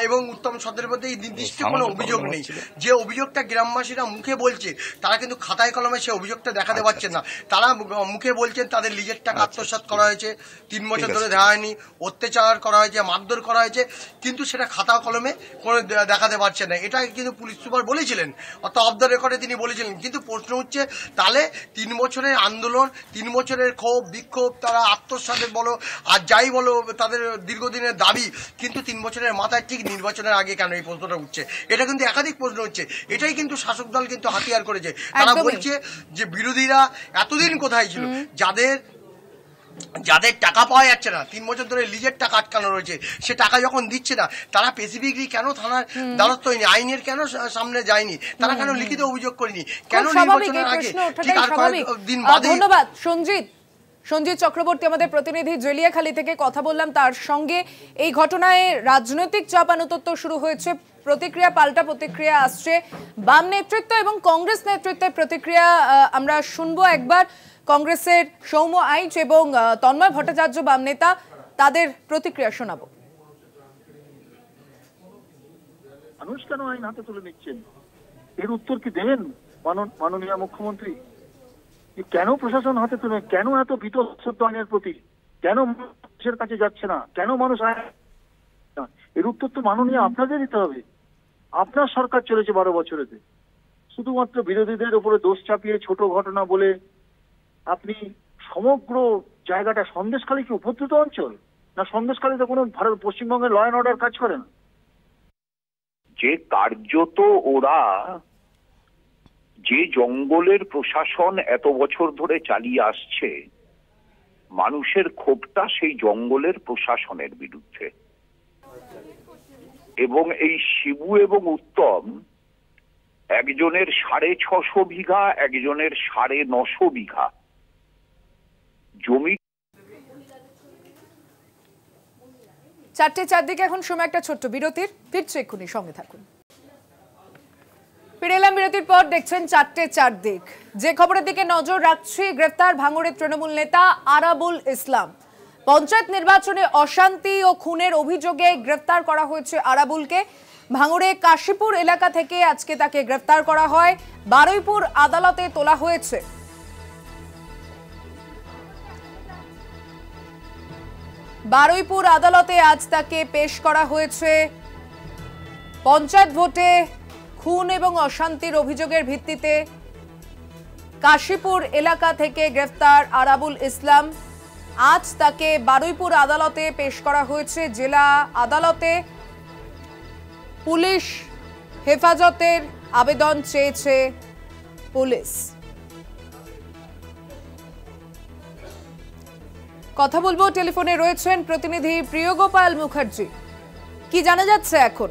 [SPEAKER 2] এবং উত্তম সদের মধ্যে এই নির্দিষ্ট কোনো অভিযোগ নেই। যে অভিযোগটা গ্রামবাসীরা মুখে বলছে, তারা কিন্তু খাতায় কলমে সে অভিযোগটা দেখাতে পারছেন না। তারা মুখে বলছেন তাদের নিজের টাকা আত্মসাৎ করা হয়েছে, 3 বছর ধরে দেওয়া হয়নি, অত্যাচার করা হয়েছে, মারধর করা হয়েছে, কিন্তু সেটা খাতা কলমে কোনো দেখাতে পারছে না। এটা কিন্তু পুলিশ সুপার বলেছিলেন, অর্থাৎ অফ দ্য রেকর্ডে তিনি বলেছিলেন। কিন্তু প্রশ্ন হচ্ছে, তাহলে 3 বছরের আন্দোলন, 3 বছরের ক্ষোভ বিক্ষোভ, তারা আত্মসাতের বলো আর যাই বলো, তাদের দীর্ঘদিনের দাবি, কিন্তু 3 বছরের মাথায় ঠিক নির্বাচনের আগে কেন এই প্রশ্নটা উঠছে? এটা কিন্তু একাধিক প্রশ্ন হচ্ছে। এটাই কিন্তু শাসক দল কিন্তু হাতিয়ার করেছে। তারা বলছে যে বিরোধীরা এতদিন কোথায় ছিল, যাদের টাকা পাওয়া যাচ্ছে না, 3 বছর ধরে লিজের টাকা আটকানো রয়েছে, সে টাকা যখন দিচ্ছে না, তারা স্পেসিফিকলি কেন থানার দ্বারস্থ হয়নি, আইনের কেন সামনে যায়নি, তারা কেন লিখিত অভিযোগ করেনি, কেন নির্বাচনের আগে ঠিক আর কয়েকদিন বাদে?
[SPEAKER 1] ধন্যবাদ সঞ্জিত চক্রবর্তী, আমাদের প্রতিনিধি জেলিয়াখালী থেকে কথা বললাম তার সঙ্গে। এই ঘটনায় রাজনৈতিক চাপানুতত্ব শুরু হয়েছে, প্রতিক্রিয়া পাল্টা প্রতিক্রিয়া আসছে, বাম নেতৃত্ব এবং কংগ্রেস নেতৃত্বের প্রতিক্রিয়া আমরা শুনবো একবার। কংগ্রেসের সৌম্য আইচ এবং তন্ময় ভট্টাচার্য বাম নেতা, তাদের প্রতিক্রিয়া শোনাবো।
[SPEAKER 9] মানুষ কেন আইন হাতে তুলে নিচ্ছেন, এর উত্তর কি দেবেন মাননীয় মুখ্যমন্ত্রী? কেন প্রশাসন হাতে তুলে, কেন এত বিতর্ক আইনের প্রতি, কেন মানুষের কাছে যাচ্ছে না, কেন মানুষ এর উত্তর তো মাননীয় আপনাদের দিতে হবে। আপনার সরকার চলেছে 12 বছরেতে, শুধুমাত্র বিরোধীদের উপরে দোষ চাপিয়ে ছোট ঘটনা বলে আপনি সমগ্র জায়গাটা, সন্দেশখালী কি উপদ্রুত অঞ্চল না? সন্দেশখালীতে কোনো পশ্চিমবঙ্গের ল অ্যান্ড অর্ডার কাজ করে না?
[SPEAKER 10] যে কার্যত ওরা যে জঙ্গলের প্রশাসন এত বছর ধরে চালিয়ে আসছে, মানুষের ক্ষোভটা সেই জঙ্গলের প্রশাসনের বিরুদ্ধে। এবং এই শিবু এবং উত্তম, একজনের 650 বিঘা, একজনের 950 বিঘা জমি।
[SPEAKER 1] 4:04 দিকে এখন সময় একটা ছোট্ট বিরতির, ফিরছে এক্ষুনি, সঙ্গে থাকুন। ফিরে এলাম বিরতির পর, দেখছেন 4:04 দিক। যে খবরের দিকে নজর রাখছি, গ্রেফতার ভাঙড়ের তৃণমূল নেতা আরাবুল ইসলাম। পঞ্চায়েত নির্বাচনে অশান্তি ও খুনের অভিযোগে গ্রেফতার করা হয়েছে আরাবুলকে। ভাঙড়ে কাশীপুর এলাকা থেকে আজকে তাকে গ্রেফতার করা হয়, বারুইপুর আদালতে তোলা হয়েছে। বারুইপুর আদালতে আজ তাকে পেশ করা হয়েছে। পঞ্চায়েত ভোটে খুন এবং অশান্তির অভিযোগের ভিত্তিতে কাশীপুর এলাকা থেকে গ্রেফতার আরাবুল ইসলাম। আজ তাকে বারুইপুর আদালতে পেশ করা হয়েছে। জেলা আদালতে পুলিশ হেফাজতের আবেদন চেয়েছে পুলিশ। কথা বলবো, টেলিফোনে রয়েছেন প্রতিনিধি প্রিয়গোপাল মুখার্জি। কি জানা যাচ্ছে এখন?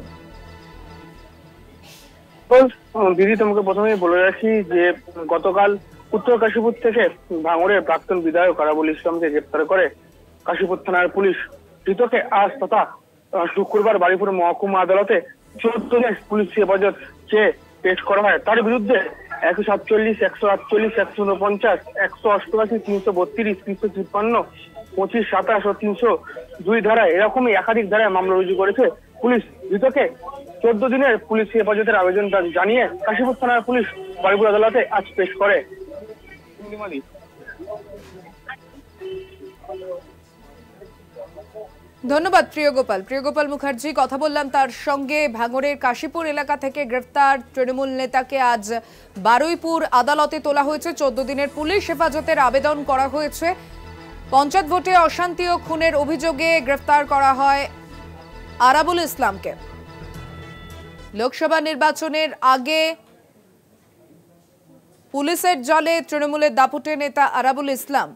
[SPEAKER 8] দিদি, তোমাকে প্রথমেই বলে রাখি যে গতকাল উত্তর কাশীপুর থেকে ভাঙড়ের প্রাক্তন বিধায়ক আরাবুল ইসলামকে গ্রেপ্তার করে কাশীপুর থানার পুলিশ। ধৃতকে আজ তথা শুক্রবার বারুইপুর মহকুমা আদালতে 14 দিনের পুলিশ হেফাজত চেয়ে পেশ করা হয়। তার বিরুদ্ধে 147, 148, 149, 188, 332, 353, 25, 27 ও 302 ধারায় এরকমই একাধিক ধারায় মামলা রুজু করেছে পুলিশ। ধৃতকে 14 দিনের পুলিশ হেফাজতের আবেদন জানিয়ে কাশীপুর থানার পুলিশ বারুইপুর আদালতে আজ পেশ করে।
[SPEAKER 1] ধন্যবাদ প্রিয়গোপাল মুখার্জি। কথা বললাম তার সঙ্গে। ভাঙড়ের কাশীপুর এলাকা থেকে গ্রেফতার তৃণমূল নেতাকে আজ বারুইপুর আদালতে তোলা হয়েছে। 14 দিনের পুলিশ হেফাজতের আবেদন করা হয়েছে। পঞ্চায়েত ভোটে অশান্তি ও খুনের অভিযোগে গ্রেফতার করা হয় আরাবুল ইসলামকে। লোকসভা নির্বাচনের আগে পুলিশের জালে তৃণমূলের দাপুটে নেতা আরাবুল ইসলাম।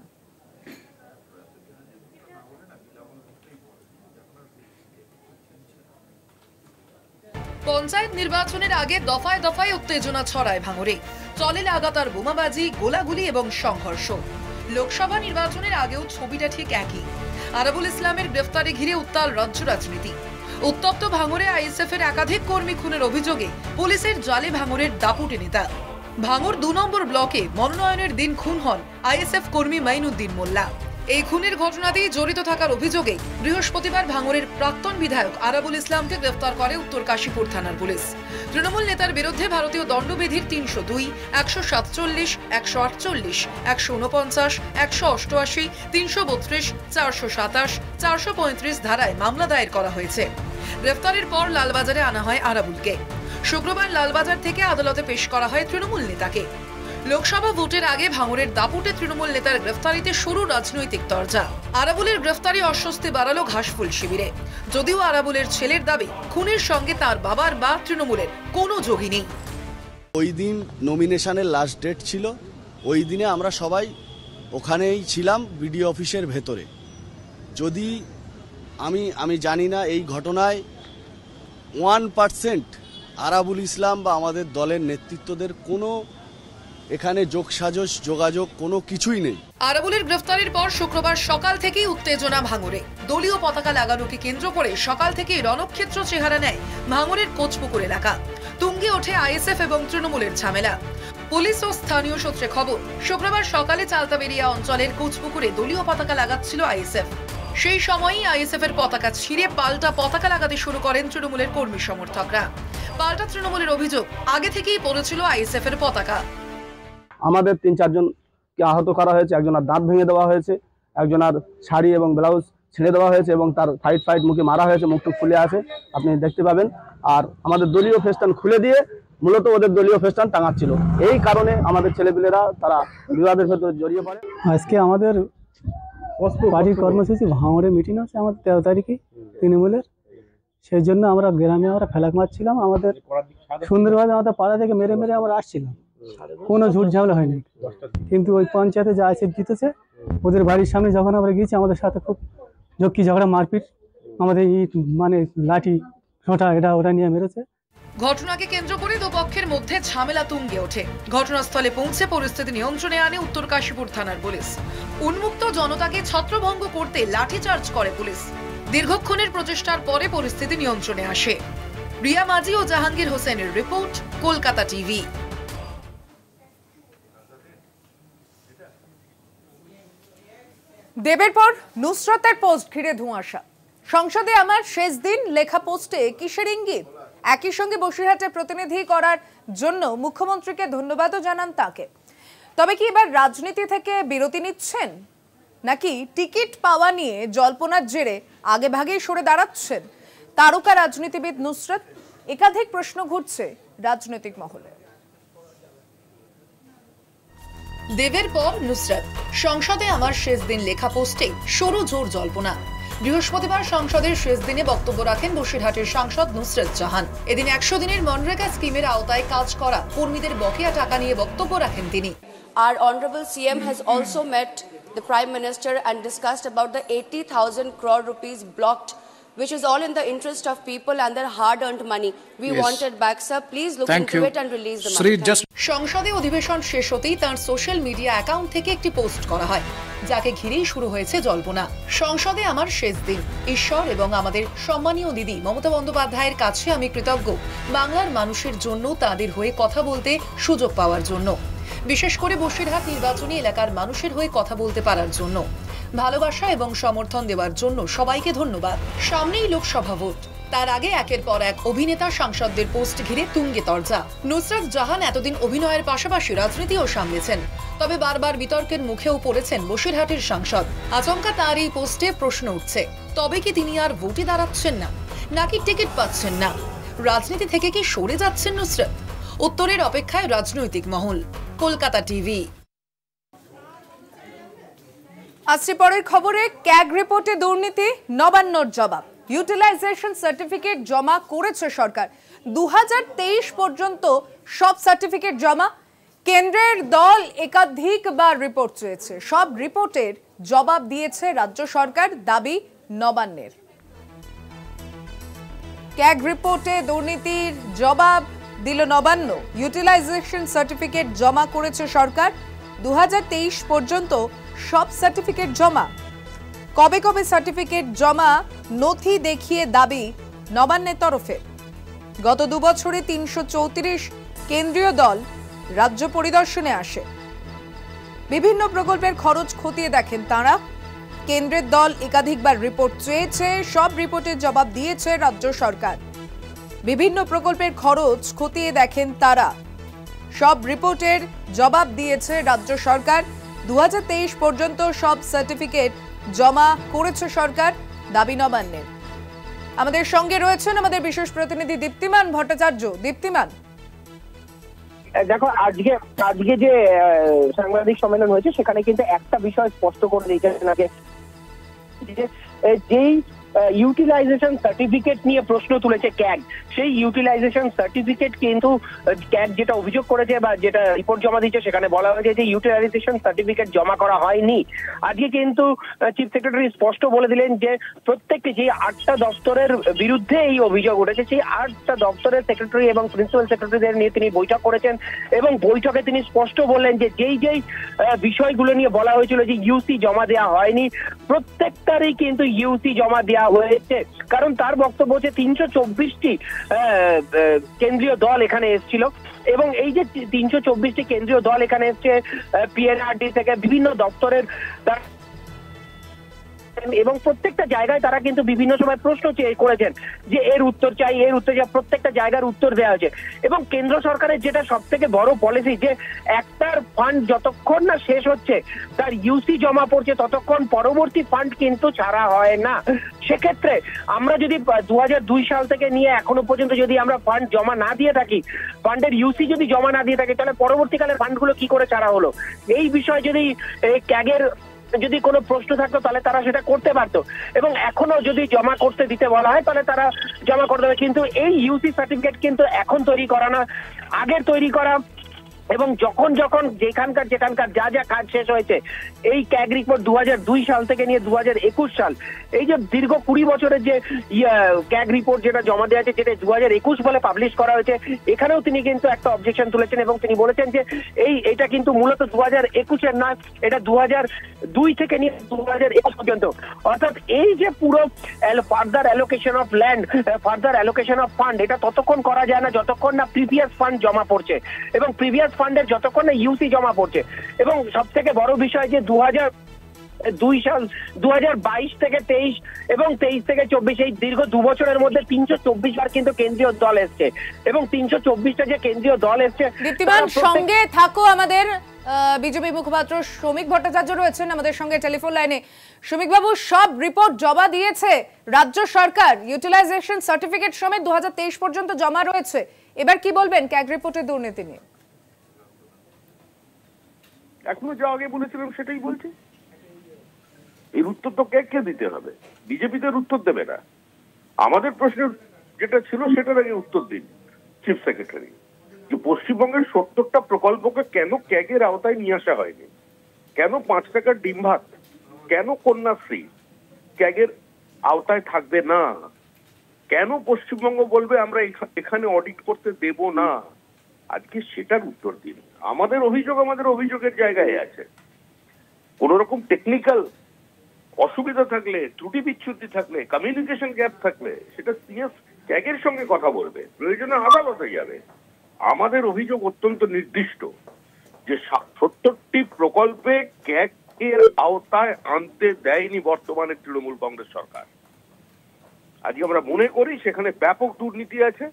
[SPEAKER 11] পঞ্চায়েত নির্বাচনের আগে দফায় দফায় উত্তেজনা ছড়ায় ভাঙড়ে। চলে লাগাতার বোমাবাজি, গোলাগুলি এবং সংঘর্ষ। লোকসভা নির্বাচনের আগেও ছবিটা ঠিক একই। আরাবুল ইসলামের গ্রেফতারে ঘিরে উত্তাল রাজ্য রাজনীতি। উত্তপ্ত ভাঙড়ে আইএসএফ এর একাধিক কর্মী খুনের অভিযোগে পুলিশের জালে ভাঙড়ের দাপুটে নেতা। ভাঙড় 2 নম্বর ব্লকে মনোনয়নের দিন খুন হন আইএসএফ কর্মী মাইনুদ্দিন মোল্লা। এই খুনের ঘটনাতেই জড়িত থাকার অভিযোগে বৃহস্পতিবার ভাঙড়ের প্রাক্তন বিধায়ক আরাবুল ইসলামকে গ্রেফতার করে উত্তর কাশীপুর থানার পুলিশ। তৃণমূল নেতার বিরুদ্ধে ভারতীয় দণ্ডবিধির 302, 147, 148, 149, 188, 332, 427, 435 ধারায় মামলা দায়ের করা হয়েছে। গ্রেফতারের পর লালবাজারে আনা হয় আরাবুলকে। শুক্রবার লালবাজার থেকে আদালতে পেশ করা হয় তৃণমূল নেতাকে। লোকসভা ভোটের আগে ভাঙড়ের দাপুটে তৃণমূল নেতার গ্রেফতারিতে শুরু রাজনৈতিক তরজা। আরাবুলের গ্রেফতারি অস্বস্তি বাড়ালো ঘাসফুল শিবিরে। যদিও আরাবুলের ছেলের দাবি খুনের সঙ্গে তার বাবার বা তৃণমূলের কোনো যোগই নেই।
[SPEAKER 12] ওই দিন নমিনেশনের লাস্ট ডেট ছিল। ওই দিনে আমরা সবাই ওখানেই ছিলাম বিডিও অফিসের ভেতরে। যদি আমি জানি না এই ঘটনায় 1% আরাবুল ইসলাম বা আমাদের দলের নেতৃত্বদের কোনো এখানে যোগাযোগ কোনো কিছুই নেই।
[SPEAKER 11] আরাবুলের গ্রেফতারের পর শুক্রবার সকাল থেকেই উত্তেজনা ভাঙড়ে। দলীয় পতাকা লাগানোকে কেন্দ্র করে সকাল থেকেই রণক্ষেত্র চেহারা নেয় ভাঙড়ের কোচপুকুর এলাকা। তুঙ্গে ওঠে আইএসএফ এবং তৃণমূলের ঝামেলা। পুলিশ ও স্থানীয় সূত্রে খবর, শুক্রবার সকালে চালতাবেরিয়া অঞ্চলের কোচপুকুরে দলীয় পতাকা লাগাচ্ছিল আইএসএফ। সেই সময়ই আইএসএফ এর পতাকা ছিঁড়ে পাল্টা পতাকা লাগাতে শুরু করেন তৃণমূলের কর্মী সমর্থকরা। পাল্টা তৃণমূলের অভিযোগ, আগে থেকেই পড়েছিল আইএসএফ এর পতাকা।
[SPEAKER 8] আমাদের 3-4 জনকে আহত করা হয়েছে, একজনের দাঁত ভেঙে দেওয়া হয়েছে, একজনের শাড়ি এবং ব্লাউজ ছিঁড়ে দেওয়া হয়েছে এবং তার ফাইট মুখে মারা হয়েছে, মুখটুক খুলে আছে, আপনি দেখতে পাবেন। আর আমাদের দলীয় ফেস্টান খুলে দিয়ে মূলত ওদের দলীয় ফেস্টান টাঙাচ্ছিল। এই কারণে আমাদের ছেলেপিলেরা তারা বিবাদের ভেতরে জড়িয়ে পড়ে।
[SPEAKER 13] আজকে আমাদের পার্টির কর্মসূচি ভাঙড়ে মিটিং আছে আমাদের 13 তারিখে তৃণমূলের। সেই জন্য আমরা গ্রামে ফেলাক মারছিলাম। আমাদের সুন্দরভাবে আমাদের পাড়া থেকে মেরে আমরা আসছিলাম, কোনো ঝুট ঝামেলা হয়নি। কিন্তু ওই পঞ্চায়েতে যা আইএসএফ জিতেছে, ওদের বাড়ির সামনে যখন আমরা গিয়েছি আমাদের সাথে খুব ঝক্কি ঝগড়া মারপিট, আমাদের ইট মানে লাঠি ছোটা এটা ওরা নিয়ে মেরেছে।
[SPEAKER 11] ঘটনাকে কেন্দ্র করে দুপক্ষের মধ্যে ঝামেলা তুঙ্গে ওঠে। ঘটনাস্থলে পৌঁছে পরিস্থিতি নিয়ন্ত্রণে আনে উত্তর কাশীপুর থানার পুলিশ। উন্মুক্ত জনতাকে ছত্রভঙ্গ করতে লাঠিচার্জ করে পুলিশ। দীর্ঘক্ষণের প্রচেষ্টার পরে পরিস্থিতি নিয়ন্ত্রণে আসে। রিয়া মাঝি ও জাহাঙ্গীর হোসেনের রিপোর্ট, কলকাতা টিভি।
[SPEAKER 1] দেবের পর নুসরতের পোস্ট ঘিরে ধোঁয়াশা। সংসদে আমার শেষ দিন লেখা পোস্টে কিসের ইঙ্গিত? একই সঙ্গে বসিরহাটে প্রতিনিধি করার জন্য মুখ্যমন্ত্রীকে ধন্যবাদও জানান তাকে। তবে কি এবার রাজনীতি থেকে বিরতি নিচ্ছেন, নাকি টিকিট পাওয়া নিয়ে জল্পনার জেরে আগে ভাগেই সরে দাঁড়াচ্ছেন তারকা রাজনীতিবিদ নুসরত? একাধিক প্রশ্ন ঘুরছে রাজনৈতিক মহলে।
[SPEAKER 11] দেবের পর নুসরাত, সংসদে আমার শেষ দিন লেখা পোস্টে সরু জোর জল্পনা। বৃহস্পতিবার সংসদের শেষ দিনে বক্তব্য রাখেন বসিরহাটের সাংসদ নুসরাত জাহান। এদিন 100 দিনের মনরেগা স্কিমের আওতায় কাজ করা কর্মীদের বকেয়া টাকা নিয়ে বক্তব্য রাখেন তিনি।
[SPEAKER 14] Our Honorable CM has also met the Prime Minister and discussed about the 80,000 crore rupees blocked, which is all in the interest of people and their hard-earned money. We want it back, sir. Please look into it and release the money.
[SPEAKER 11] সংসদে অধিবেশন শেষ হতেই তার social media account থেকে একটি post করা হয়, যাকে ঘিরেই শুরু হয়েছে জল্পনা। সংসদে আমার শেষ দিন, ঈশ্বর এবং আমাদের সম্মানীয় দিদি মমতা বন্দ্যোপাধ্যায়ের কাছে আমি কৃতজ্ঞ বাংলার মানুষের জন্য, তাদের হয়ে কথা বলতে সুযোগ পাওয়ার জন্য, বিশেষ করে বসিরহাট নির্বাচনী এলাকার মানুষের হয়ে কথা বলতে পারার জন্য, ভালোবাসা এবং সমর্থন দেওয়ার জন্য সবাইকে ধন্যবাদ। সামনেই লোকসভা ভোট, তার আগে একের পর এক অভিনেতা সাংসদদের পোস্ট ঘিরে তুঙ্গে তরজা। নুসরাত জাহান এতদিন অভিনয়ের পাশাপাশি রাজনীতিও সামলেছেন, তবে বারবার বিতর্কের মুখেও পড়েছেন বসিরহাটের সাংসদ। আচমকা তার এই পোস্টে প্রশ্ন উঠছে, তবে কি তিনি আর ভোটে দাঁড়াচ্ছেন না, নাকি টিকিট পাচ্ছেন না? রাজনীতি থেকে কি সরে যাচ্ছেন নুসরাত? উত্তরের অপেক্ষায় রাজনৈতিক মহল। কলকাতা টিভি।
[SPEAKER 1] আসছে পরের খবরে, ক্যাগ রিপোর্টে দুর্নীতি, নবান্নর জবাব। ইউটিলাইজেশন সার্টিফিকেট জমা করেছে সরকার, 2023 পর্যন্ত সব সার্টিফিকেট জমা। কেন্দ্রের দল একাধিকবার রিপোর্ট চেয়েছে, সব রিপোর্টের জবাব দিয়েছে রাজ্য সরকার, দাবি নবান্নের। ক্যাগ রিপোর্টে দুর্নীতির জবাব দিল নবান্ন। ইউটিলাইজেশন সার্টিফিকেট জমা করেছে সরকার, 2023 পর্যন্ত সব সার্টিফিকেট জমা। কবে কবে সার্টিফিকেট জমা নথি দেখিয়ে দাবি নবান্নের তরফে। গত 2 বছরে 334 কেন্দ্রীয় দল রাজ্য পরিদর্শনে আসে, বিভিন্ন প্রকল্পের খরচ খতিয়ে দেখেন তারা। কেন্দ্রের দল একাধিকবার রিপোর্ট চেয়েছে, সব রিপোর্টের জবাব দিয়েছে রাজ্য সরকার। বিভিন্ন প্রকল্পের খরচ খতিয়ে দেখেন তারা, সব রিপোর্টের জবাব দিয়েছে রাজ্য সরকার। 2023 পর্যন্ত সব সার্টিফিকেট জমা করেছে সরকার, দাবি নবান্নের। আমাদের সঙ্গে রয়েছেন আমাদের বিশেষ প্রতিনিধি দীপ্তিমান ভট্টাচার্য। দীপ্তিমান,
[SPEAKER 15] দেখো আজকে যে সাংবাদিক সম্মেলন হয়েছে সেখানে কিন্তু একটা বিষয় স্পষ্ট করে দিয়েছেন আগে, যেই ইউটিলাইজেশন সার্টিফিকেট নিয়ে প্রশ্ন তুলেছে ক্যাগ, সেই ইউটিলাইজেশন সার্টিফিকেট কিন্তু ক্যাগ যেটা অভিযোগ করেছে বা যেটা রিপোর্ট জমা দিয়েছে সেখানে বলা হয়েছে যে ইউটিলাইজেশন সার্টিফিকেট জমা করা হয়নি। আজকে কিন্তু চিফ সেক্রেটারি স্পষ্ট বলে দিলেন যে প্রত্যেকটি যে 8টা দপ্তরের বিরুদ্ধে এই অভিযোগ উঠেছে, সেই 8টা দপ্তরের সেক্রেটারি এবং প্রিন্সিপাল সেক্রেটারিদের নিয়ে তিনি বৈঠক করেছেন এবং বৈঠকে তিনি স্পষ্ট বললেন যে যেই বিষয়গুলো নিয়ে বলা হয়েছিল যে ইউসি জমা দেওয়া হয়নি, প্রত্যেকটারই কিন্তু ইউসি জমা দেওয়া হয়েছে। কারণ তার বক্তব্য হচ্ছে 324টি কেন্দ্রীয় দল এখানে এসেছিল এবং এই যে 324টি কেন্দ্রীয় দল এখানে এসছে পিএনআরডি থেকে বিভিন্ন দপ্তরের, এবং প্রত্যেকটা জায়গায় তারা কিন্তু বিভিন্ন সময় প্রশ্ন করেছেন যে এর উত্তর চাই, এর উত্তর চাই, প্রত্যেকটা জায়গার উত্তর দেওয়া হয়েছে। এবং কেন্দ্র সরকারের যেটা সব থেকে বড় পলিসি যে একটার ফান্ড যতক্ষণ না শেষ হচ্ছে, তার ইউসি জমা পড়ছে, ততক্ষণ পরবর্তী ফান্ড কিন্তু ছাড়া হয় না। সেক্ষেত্রে আমরা যদি 2002 সাল থেকে নিয়ে এখনো পর্যন্ত যদি আমরা ফান্ড জমা না দিয়ে থাকি, ফান্ডের ইউসি যদি জমা না দিয়ে থাকি, তাহলে পরবর্তীকালে ফান্ডগুলো কি করে ছাড়া হলো, এই বিষয়ে যদি ক্যাগের যদি কোনো প্রশ্ন থাকতো তাহলে তারা সেটা করতে পারতো এবং এখনো যদি জমা করতে দিতে বলা হয় তাহলে তারা জমা করতে হবে। কিন্তু এই ইউসি সার্টিফিকেট কিন্তু এখন তৈরি করা না, আগের তৈরি করা। এবং যখন যেখানকার যা কাজ শেষ হয়েছে, এই ক্যাগ রিপোর্ট 2002 সাল থেকে নিয়ে 2021 সাল, এই যে দীর্ঘ 20 বছরের যে ক্যাগ রিপোর্ট যেটা জমা দেওয়া আছে, যেটা 2021 বলে পাবলিশ করা হয়েছে, এখানেও তিনি কিন্তু একটা অবজেকশন তুলেছেন এবং তিনি বলেছেন যে এটা কিন্তু মূলত 2021-এর নয়, এটা 2002 থেকে নিয়ে 2021 পর্যন্ত। অর্থাৎ এই যে পুরো further allocation of land, further allocation of fund, এটা ততক্ষণ করা যায় না যতক্ষণ না প্রিভিয়াস ফান্ড জমা পড়ছে এবং প্রিভিয়াস ফান্ডের যতক্ষণ না ইউসি জমা পড়ছে। এবং সব থেকে বড় বিষয় যে 2022 থেকে 23 এবং 23 থেকে 24 এই দীর্ঘ 2 বছরের মধ্যে 324 বার কিন্তু কেন্দ্রীয় দল এসছে এবং 324টা যে কেন্দ্রীয় দল এসছে।
[SPEAKER 1] দীপ্তিমান, সঙ্গে থাকো, আমাদের বিজেপি মুখপাত্র শ্রমিক ভট্টাচার্য রয়েছেন আমাদের সঙ্গে টেলিফোন লাইনে। শ্রমিক বাবু, সব রিপোর্ট জমা দিয়েছে রাজ্য সরকার, ইউটিলাইজেশন সার্টিফিকেট সমেত 2023 পর্যন্ত জমা রয়েছে, এবার কি বলবেন ক্যাগ রিপোর্টের দুর্নীতি নিয়ে?
[SPEAKER 16] এখনো যা আগে বলেছিলাম সেটাই বলছি। এর উত্তর তো কে দিতে হবে? বিজেপি তো উত্তর দেবে না। আমাদের প্রশ্নের যেটা ছিল সেটার আগে উত্তর দিন চিফ সেক্রেটারি, যে পশ্চিমবঙ্গের 70টা প্রকল্পকে কেন ক্যাগের আওতায় নিয়ে আসা হয়নি? কেন 5 টাকার ডিম ভাত, কেন কন্যাশ্রী ক্যাগের আওতায় থাকবে না? কেন পশ্চিমবঙ্গ বলবে আমরা এখানে অডিট করতে দেব না? আজকে সেটার উত্তর দিন। আমাদের অভিযোগের জায়গায় আছে। কোন রকম টেকনিক্যাল অসুবিধা থাকলে, ত্রুটি বিচ্ছুতি থাকলে, কমিউনিকেশন গ্যাপ থাকলে সেটা সিএস ক্যাগের সঙ্গে কথা বলবে, প্রয়োজনে আদালতে যাবে। আমাদের অভিযোগ অত্যন্ত নির্দিষ্ট যে 70টি প্রকল্পে ক্যাগের আওতায় আনতে দেয়নি বর্তমানে তৃণমূল কংগ্রেস সরকার। আজকে আমরা মনে করি সেখানে ব্যাপক দুর্নীতি আছে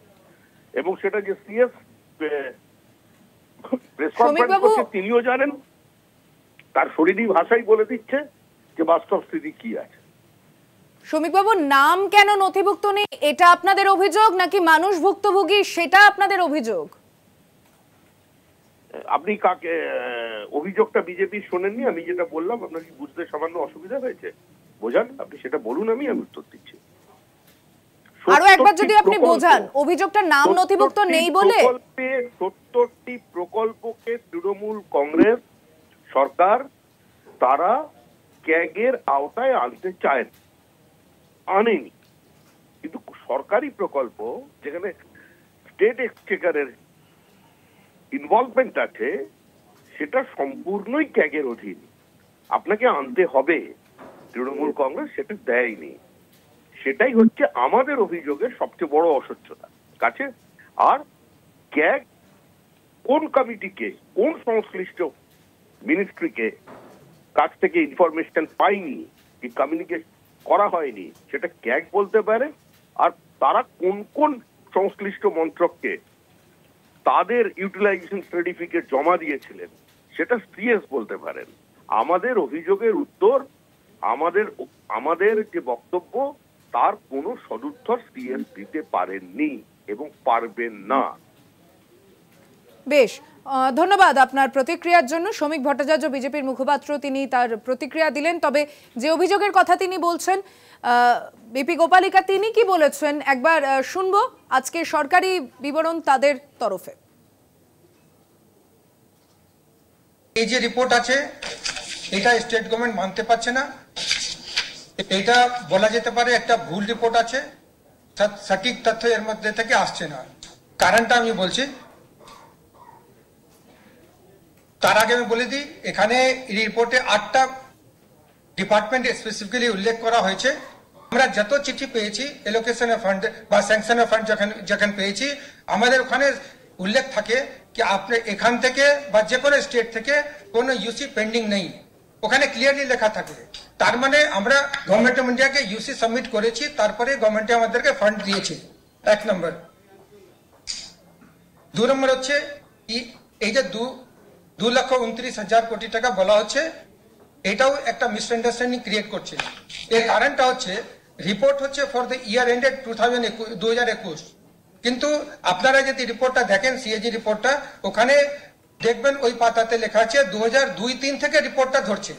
[SPEAKER 16] এবং সেটা যে সিএস প্রেস কনফারেন্স করছে তিনিও জানেন, তার শরীরী ভাষাই বলে দিচ্ছে যে বাস্তব স্থিতি কি আছে।
[SPEAKER 1] শ্রমিকবাবু, নাম কেন নথিভুক্ত নেই এটা আপনাদের অভিযোগ, নাকি মানুষ ভুক্তভোগী সেটা আপনাদের অভিযোগ?
[SPEAKER 16] আপনি কাকে অভিযোগটা বিজেপি শোনেননি? আমি যেটা বললাম আপনার কি বুঝতে সামান্য অসুবিধা হয়েছে? বোঝান, আপনি সেটা বলুন, আমি উত্তর দিচ্ছি।
[SPEAKER 1] আরো একবার যদি আপনি বোঝান, অভিযোগটা নাম নথিভুক্ত নেই বলে
[SPEAKER 16] 70টি প্রকল্পকে তৃণমূল কংগ্রেস সরকার তারা ক্যাগের আওতায় আনতে চায়, আনেনি। কিন্তু সরকারি প্রকল্প যেখানে স্টেট এক্সচেকারের ইনভলভমেন্ট আছে সেটা সম্পূর্ণই ক্যাগের অধীন, আপনাকে আনতে হবে। তৃণমূল কংগ্রেস সেটা দেয়নি। সেটাই হচ্ছে আমাদের অভিযোগের সবচেয়ে বড় অস্বচ্ছতা কাছে। আর ক্যাগ কোন কমিটিকে, কোন সংশ্লিষ্ট মিনিস্ট্রিকে কাছ থেকে ইনফরমেশন পাইনি, কি কমিউনিকেট করা হয়নি, সেটা ক্যাগ বলতে পারে। আর তারা কোন কোন সংশ্লিষ্ট মন্ত্রককে তাদের ইউটিলাইজেশন সার্টিফিকেট জমা দিয়েছিলেন সেটা সিএস বলতে পারেন। আমাদের অভিযোগের উত্তর, আমাদের যে বক্তব্য তার কোনো সদুত্তর সিএস দিতে পারেননি এবং পারবেন না।
[SPEAKER 1] বেশ, ধন্যবাদ আপনার প্রতিক্রিয়ার জন্য। শ্রমিক ভট্টাচার্য বিজেপির মুখপাত্র, তিনি তার প্রতিক্রিয়া দিলেন। তবে যে অভিযোগের কথা তিনি বলছেন, বিপি গোপালিকা তিনি কি বলেছেন একবার শুনবো আজকে সরকারি বিবরণ তাদের তরফে।
[SPEAKER 7] এই যে রিপোর্ট আছে এটা স্টেট গভর্নমেন্ট মানতে পারছে না, এটা বলা যেতে পারে একটা ভুল রিপোর্ট আছে, সঠিক তথ্য এর মধ্যে থেকে আসছে না। কারণটা আমি বলছি, তার আগে আমি বলে দিই, এখানে রিপোর্টে 8টা ডিপার্টমেন্ট স্পেসিফিক্যালি উল্লেখ করা হয়েছে। আমরা যত চিঠি পেয়েছি এলোকেশন ফান্ড বা স্যাংশন ফান্ড যখন পেয়েছি, আমাদের ওখানে উল্লেখ থাকে কি আপনি এখান থেকে বা যে কোনো স্টেট থেকে কোনো ইউসি পেন্ডিং নেই, ওখানে ক্লিয়ারলি লেখা থাকে। তার মানে আমরা গভর্নমেন্ট অফ ইন্ডিয়াকে ইউসি সাবমিট করেছি, তারপরে গভর্নমেন্ট আমাদেরকে ফান্ড দিয়েছে, 1 নম্বর। 2 নম্বর হচ্ছে এই যে 2,29,000 কোটি টাকা বলা হচ্ছে, এটাও একটা মিসআন্ডারস্ট্যান্ডিং ক্রিয়েট করছে। এর কারণটা হচ্ছে রিপোর্ট হচ্ছে ফর দ্য ইয়ার এন্ডেড 2021, কিন্তু আপনারা যদি রিপোর্টটা দেখেন সিএজি রিপোর্টটা, ওখানে দেখবেন ওই পাতাতে লেখা আছে 2002-03 থেকে রিপোর্টটা ধরছে।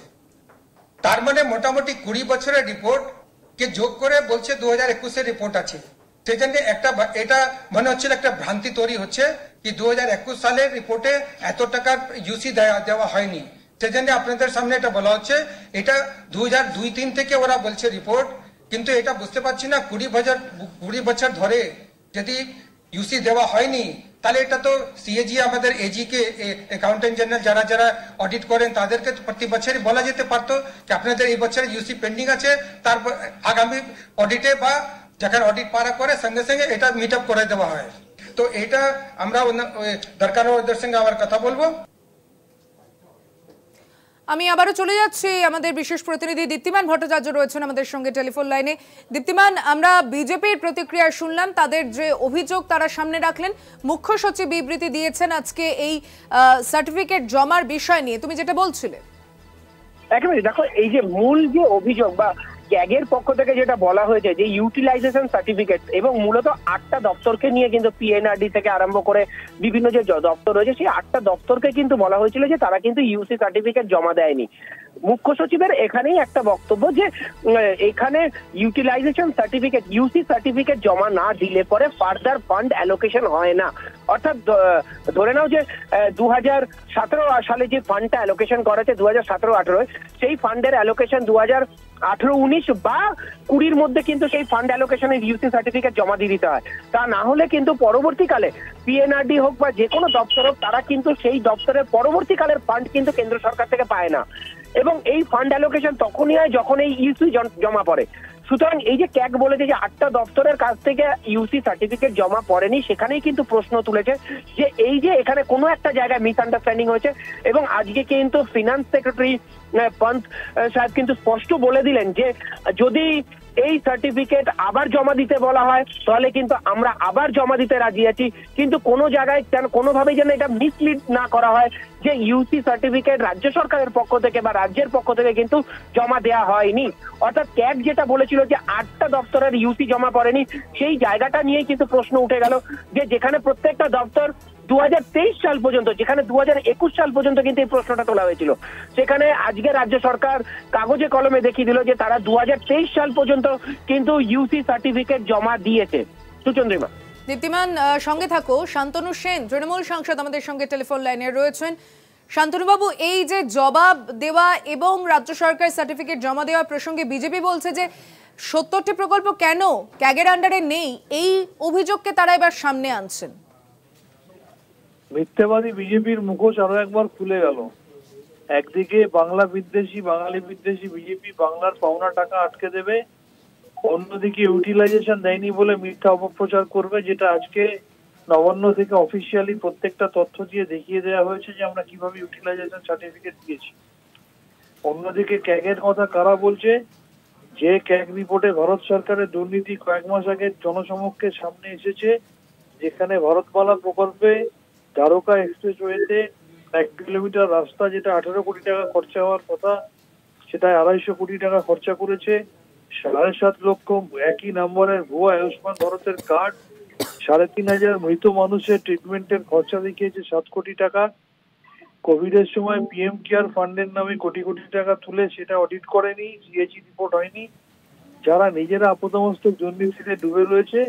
[SPEAKER 7] তার মানে মোটামুটি 20 বছরের রিপোর্ট কে যোগ করে বলছে 2021-এর রিপোর্ট আছে। সেই জন্য এটা মনে হচ্ছিল একটা ভ্রান্তি তৈরি হচ্ছে কি 2021 সালের রিপোর্টে এত টাকার ইউসি দেওয়া হয়নি। সেই জন্য আপনাদের সামনে এটা বলা হচ্ছে, এটা 2002-03 থেকে ওরা বলছে রিপোর্ট, কিন্তু এটা বুঝতে পারছি না 20 বছর ধরে যদি ইউসি দেওয়া হয়নি, তাহলে এটা তো সিএজি আমাদের এজি কে অ্যাকাউন্টেন্ট জেনারেল যারা যারা অডিট করেন তাদেরকে প্রতি বছরই বলা যেতে পারতো যে আপনাদের এই বছরে ইউসি পেন্ডিং আছে, তারপর আগামী অডিটে বা যখন অডিট পারা করে সঙ্গে সঙ্গে এটা মিট আপ করে দেওয়া হয়। তো এটা আমরা দরকার ওদের সঙ্গে আবার কথা বলবো।
[SPEAKER 1] আমি আবারও চলে যাচ্ছি, আমাদের বিশেষ প্রতিনিধি দীপ্তিমান ভট্টাচার্য রয়েছেন আমাদের সঙ্গে টেলিফোন লাইনে। দীপ্তিমান, আমরা বিজেপির প্রতিক্রিয়া শুনলাম, তাদের যে অভিযোগ তারা সামনে রাখলেন, মুখ্য সচিব বিবৃতি দিয়েছেন আজকে এই সার্টিফিকেট জমার বিষয় নিয়ে, তুমি যেটা বলছিলে।
[SPEAKER 15] একেবারে দেখো, এই যে মূল যে অভিযোগ বা ক্যাগের পক্ষ থেকে যেটা বলা হয়েছে যে ইউটিলাইজেশন সার্টিফিকেট এবং মূলত 8টা দপ্তরকে নিয়ে কিন্তু পিএনআরডি থেকে আরম্ভ করে বিভিন্ন যে দপ্তর রয়েছে সেই 8টা দপ্তরকে কিন্তু বলা হয়েছিল যে তারা কিন্তু ইউসি সার্টিফিকেট জমা দেয়নি। মুখ্য সচিবের এখানেই একটা বক্তব্য যে এখানে ইউটিলাইজেশন সার্টিফিকেট ইউসি সার্টিফিকেট জমা না দিলে পরে ফার্দার ফান্ড অ্যালোকেশন হয় না। অর্থাৎ ধরে নাও যে 2017 সালে যে ফান্ডটা অ্যালোকেশন করেছে 2017-18 সেই ফান্ডের অ্যালোকেশন 2018-19 বা 20 মধ্যে কিন্তু সেই ফান্ড অ্যালোকেশনের ইউসি সার্টিফিকেট জমা দিয়ে দিতে হয়। তা না হলে কিন্তু পরবর্তীকালে পিএনআরডি হোক বা যে কোনো দপ্তর হোক তারা কিন্তু সেই দপ্তরের পরবর্তীকালের ফান্ড কিন্তু কেন্দ্র সরকার থেকে পায় না এবং এই ফান্ড অ্যালোকেশন তখনই হয় যখন এই ইউসি জমা পড়ে। সুতরাং এই যে ক্যাগ বলেছে যে 8টা দপ্তরের কাছ থেকে ইউসি সার্টিফিকেট জমা পড়েনি, সেখানেই কিন্তু প্রশ্ন তুলেছে যে এই যে এখানে কোনো একটা জায়গায় মিসআন্ডারস্ট্যান্ডিং হয়েছে এবং আজকে কিন্তু ফিনান্স সেক্রেটারি পন্ত সাহেব কিন্তু স্পষ্ট বলে দিলেন যে যদি এই সার্টিফিকেট আবার জমা দিতে বলা হয় তাহলে কিন্তু আমরা আবার জমা দিতে রাজি আছি, কিন্তু কোনো জায়গায় কোনোভাবেই যেন এটা মিসলিড না করা হয় যে ইউসি সার্টিফিকেট রাজ্য সরকারের পক্ষ থেকে বা রাজ্যের পক্ষ থেকে কিন্তু জমা দেওয়া হয়নি। অর্থাৎ ক্যাগ যেটা বলেছিল যে 8টা দপ্তরের ইউসি জমা পড়েনি সেই জায়গাটা নিয়েই কিন্তু প্রশ্ন উঠে গেল যে যেখানে প্রত্যেকটা দপ্তর 2023 সাল পর্যন্ত, যেখানে 2021 সাল পর্যন্ত কিন্তু এই প্রশ্নটা তোলা হয়েছিল, সেখানে আজকে রাজ্য সরকার কাগজে কলমে দেখিয়ে দিল যে তারা 2023 সাল পর্যন্ত কিন্তু ইউসি সার্টিফিকেট জমা দিয়েছে। সুচন্দ্রিমা।
[SPEAKER 1] দীপ্তিমান, সঙ্গে থাকো। শান্তনু সেন তৃণমূল সাংসদ আমাদের সঙ্গে টেলিফোন লাইনে রয়েছেন। শান্তনুবাবু, এই যে জবাব দেওয়া এবং রাজ্য সরকার সার্টিফিকেট জমা দেওয়া প্রসঙ্গে বিজেপি বলছে যে 70টি প্রকল্প কেন ক্যাগের আন্ডারে নেই, এই অভিযোগকে তারা এবার সামনে আনছেন।
[SPEAKER 17] মিথ্যাবাদী বিজেপির মুখোশ আরো একবার খুলে গেল। একদিকে বাংলা বিদ্বেষী বাঙালি বিদ্বেষী বিজেপি বাংলার পাওনা টাকা আটকে দেবে, অন্যদিকে ইউটিলাইজেশন দেয়নি বলে মিথ্যা অপপ্রচার করবে, যেটা আজকে নবান্ন থেকে অফিসিয়ালি প্রত্যেকটা তথ্য দিয়ে দেখিয়ে দেওয়া হয়েছে যে আমরা কিভাবে ইউটিলাইজেশন সার্টিফিকেট দিয়েছি। অন্যদিকে ক্যাগের কথা কারা বলছে? যে ক্যাগ রিপোর্টে ভারত সরকারের দুর্নীতি কয়েক মাস আগে জনসমক্ষে সামনে এসেছে, যেখানে ভারতমালা প্রকল্পে দ্বারকা এক্সপ্রেসওয়েতে 1 কিলোমিটার রাস্তা যেটা 18 কোটি টাকা খরচা হওয়ার কথা সেটা 250 কোটি টাকা খরচা করেছে। 7.5 লক্ষ একই নম্বরের ভুয়া আয়ুষ্মান ভারতের কার্ড, 3,500 মৃত মানুষের ট্রিটমেন্টের খরচা দেখিয়েছে 7 কোটি টাকা। কোভিডের সময় পিএম কেয়ার ফান্ডের নামে কোটি কোটি টাকা তুলে সেটা অডিট করেনি, সিএজি রিপোর্ট হয়নি। যারা নিজেরা আপাতমস্তক দুর্নীতিতে ডুবে রয়েছে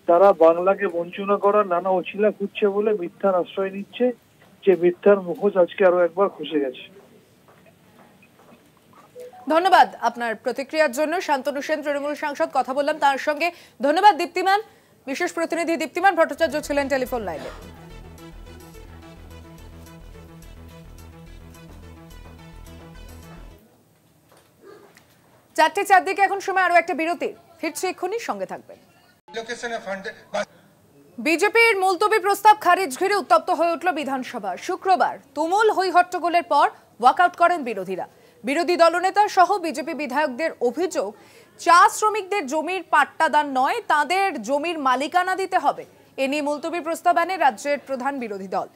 [SPEAKER 17] তারা বাংলাকে বঞ্চনা করার নানা অছিলা খুঁজছে বলে মিথ্যার আশ্রয় নিচ্ছে, যে মিথ্যার মুখোশ আজকে আরো একবার খসে গেছে।
[SPEAKER 1] ধন্যবাদ আপনার প্রতিক্রিয়ার জন্য। শান্তনু সেন তৃণমূল সাংসদ, কথা বললাম তার সঙ্গে। ধন্যবাদ দীপ্তিমান। বিশেষ প্রতিনিধি দীপ্তিমান ভট্টাচার্য ছিলেন টেলিফোন লাইনে। চারটে চারদিকে এখন সময় আরো একটা বিরতি। ফিরছি এক্ষুনি, সঙ্গে থাকবেন। বিজেপির মুলতবি প্রস্তাব খারিজ ঘিরে উত্তপ্ত হয়ে উঠল বিধানসভা। শুক্রবার তুমুল হই হট্টগোলের পর ওয়াকআউট করেন বিরোধীরা। বিরোধী দলনেতা সহ বিজেপি বিধায়কদের অভিযোগ, চা শ্রমিকদের জমির পাট্টা দান নয়, তাদের জমির মালিকানা দিতে হবে। এ নিয়ে মুলতবি প্রস্তাব আনে রাজ্যের প্রধান বিরোধী দল।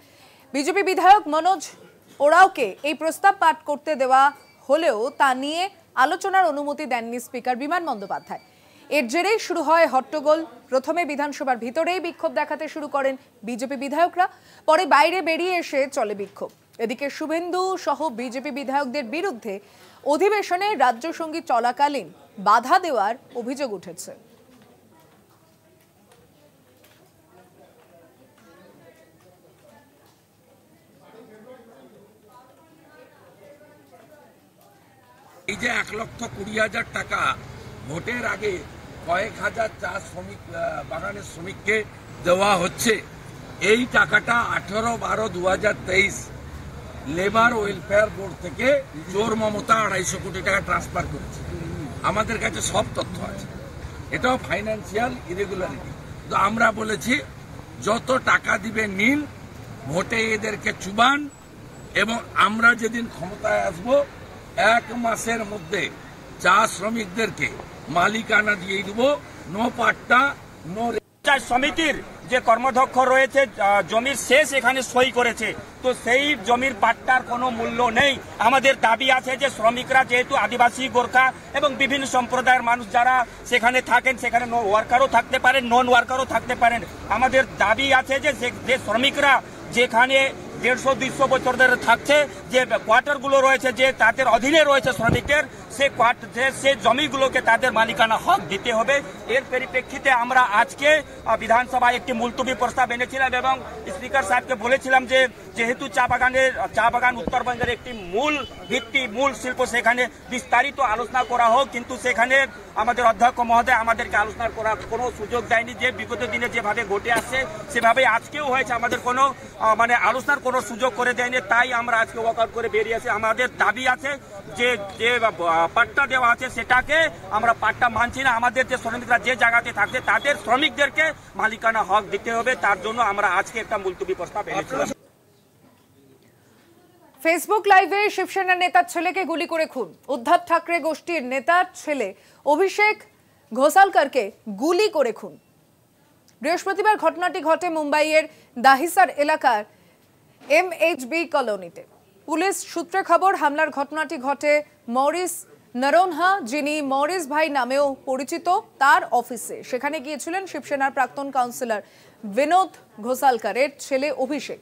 [SPEAKER 1] বিজেপি বিধায়ক মনোজ ওরাওকে এই প্রস্তাব পাঠ করতে দেওয়া হলেও তা নিয়ে আলোচনার অনুমতি দেননি স্পিকার বিমান বন্দ্যোপাধ্যায়। এর জেরেই শুরু হয় হট্টগোল। প্রথমে বিধানসভার ভিতরেই বিক্ষোভ দেখাতে শুরু করেন বিজেপি বিধায়করা, পরে বাইরে বেরিয়ে এসে চলে বিক্ষোভ। এদিকে শুভেন্দু সহ বিজেপি বিধায়কদের বিরুদ্ধে অধিবেশনে রাজ্য সঙ্গীত চলাকালীন বাধা দেওয়ার অভিযোগ উঠেছে।
[SPEAKER 3] এই যে 1,20,000 টাকা ভোটের আগে কয়েক হাজার চা শ্রমিক বাগানের শ্রমিককে দেওয়া হচ্ছে, এই টাকাটা 18/12/2023 লেবার ওয়েলফেয়ার বোর্ড থেকে চোর মমতা 250 কোটি টাকা ট্রান্সফার করেছে। আমাদের কাছে সব তথ্য আছে, এটাও ফাইন্যান্সিয়াল ইরেগুলারিটি। তো আমরা বলেছি যত টাকা দিবে নিন, ভোটে এদেরকে চুবান, এবং আমরা যেদিন ক্ষমতায় আসব 1 মাসের মধ্যে চা শ্রমিকদেরকে মালিকানা দিয়ে দেব, নো পাট্টা নো
[SPEAKER 18] সমিতির যে কর্মদক্ষ রয়েছে জমির শেষ এখানে সই করেছে, তো সেই জমির পাট্টার কোনো মূল্য নেই। আমাদের দাবি আছে যে শ্রমিকরা যেহেতু আদিবাসী, গোর্খা এবং বিভিন্ন সম্প্রদায়ের মানুষ যারা সেখানে থাকেন, সেখানে ওয়ার্কারও থাকতে পারেন, নন ওয়ার্কারও থাকতে পারেন। আমাদের দাবি আছে যে শ্রমিকরা যেখানে 150-200 বছর ধরে থাকছে, যে কোয়ার্টারগুলো রয়েছে, যে তাদের অধীনে রয়েছে শ্রমিকদের, সে জমিগুলোকে তাদের মালিকানা হক দিতে হবে। এর পরিপ্রেক্ষিতে আমরা আজকে বিধানসভায় একটি মুলতবি প্রস্তাব এনেছিলাম এবং স্পিকার সাহেবকে বলেছিলাম যে যেহেতু চা বাগান উত্তরবঙ্গের একটি মূল শিল্প, সেখানে বিস্তারিত আলোচনা করা হোক, কিন্তু সেখানে আমাদের অধ্যক্ষ মহোদয় আমাদেরকে আলোচনা করার কোনো সুযোগ দেয়নি। যে বিগত দিনে যেভাবে ঘটে আসছে সেভাবে আজকেও হয়েছে, আমাদের কোনো আলোচনার কোনো সুযোগ করে দেয়নি। তাই আমরা আজকে ওয়াকআউট করে বেরিয়েছি। আমাদের দাবি আছে যে পাট্টা দেওয়া আছে সেটাকে আমরা পাট্টা মানছি না। আমাদের যে শ্রমিকরা যে জায়গাতে থাকছে তাদের শ্রমিকদেরকে মালিকানা হক দিতে হবে। তার জন্য আমরা আজকে একটা মুলতবি প্রস্তাব এনেছিলাম।
[SPEAKER 1] ফেসবুক লাইভে শিবসেনা নেতার ছেলেকে গুলি করে খুন। উদ্ধব ঠাকরে গোষ্ঠীর নেতার ছেলে অভিষেক ঘোসালকারকে গুলি করে খুন। বৃহস্পতিবার ঘটনাটি ঘটে মুম্বাইয়ের দাহিসার এলাকার MHB কলোনিতে। পুলিশ সূত্রে খবর, হামলার ঘটনাটি ঘটে মরিস নরোনহা, যিনি মরিস ভাই নামেও পরিচিত, তার অফিসে। সেখানে গিয়েছিলেন শিবসেনার প্রাক্তন কাউন্সিলর বিনোদ ঘোসালকারের ছেলে অভিষেক।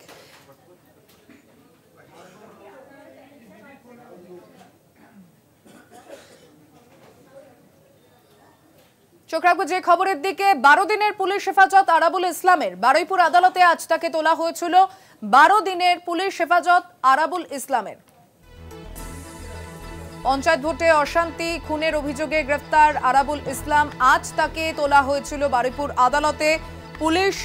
[SPEAKER 1] চোখ রাখবো যে খবরের দিকে। 12 দিনের পুলিশ হেফাজত আরাবুল ইসলামের। বারুইপুর আদালতে আজ তাকে তোলা হয়েছিল। 12 দিনের পুলিশ হেফাজত আরাবুল ইসলামের। পঞ্চায়েত ভোটে অশান্তি, খুনের অভিযোগে গ্রেফতার আরাবুল ইসলাম। আজ তাকে তোলা হয়েছিল বারুইপুর আদালতে। পুলিশ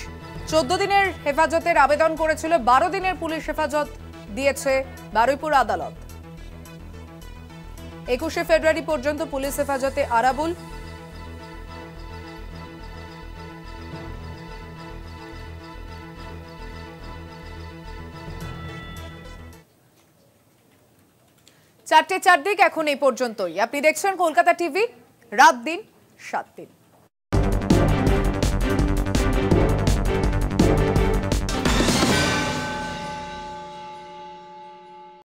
[SPEAKER 1] 14 দিনের হেফাজতের আবেদন করেছিল, 12 দিনের পুলিশ হেফাজত দিয়েছে বারুইপুর আদালত। 21শে ফেব্রুয়ারি পর্যন্ত পুলিশ হেফাজতে আরাবুল। চারটে চারদিক এখন এই পর্যন্তই। আপনি দেখছেন কলকাতা টিভি, রাত দিন 7 দিন।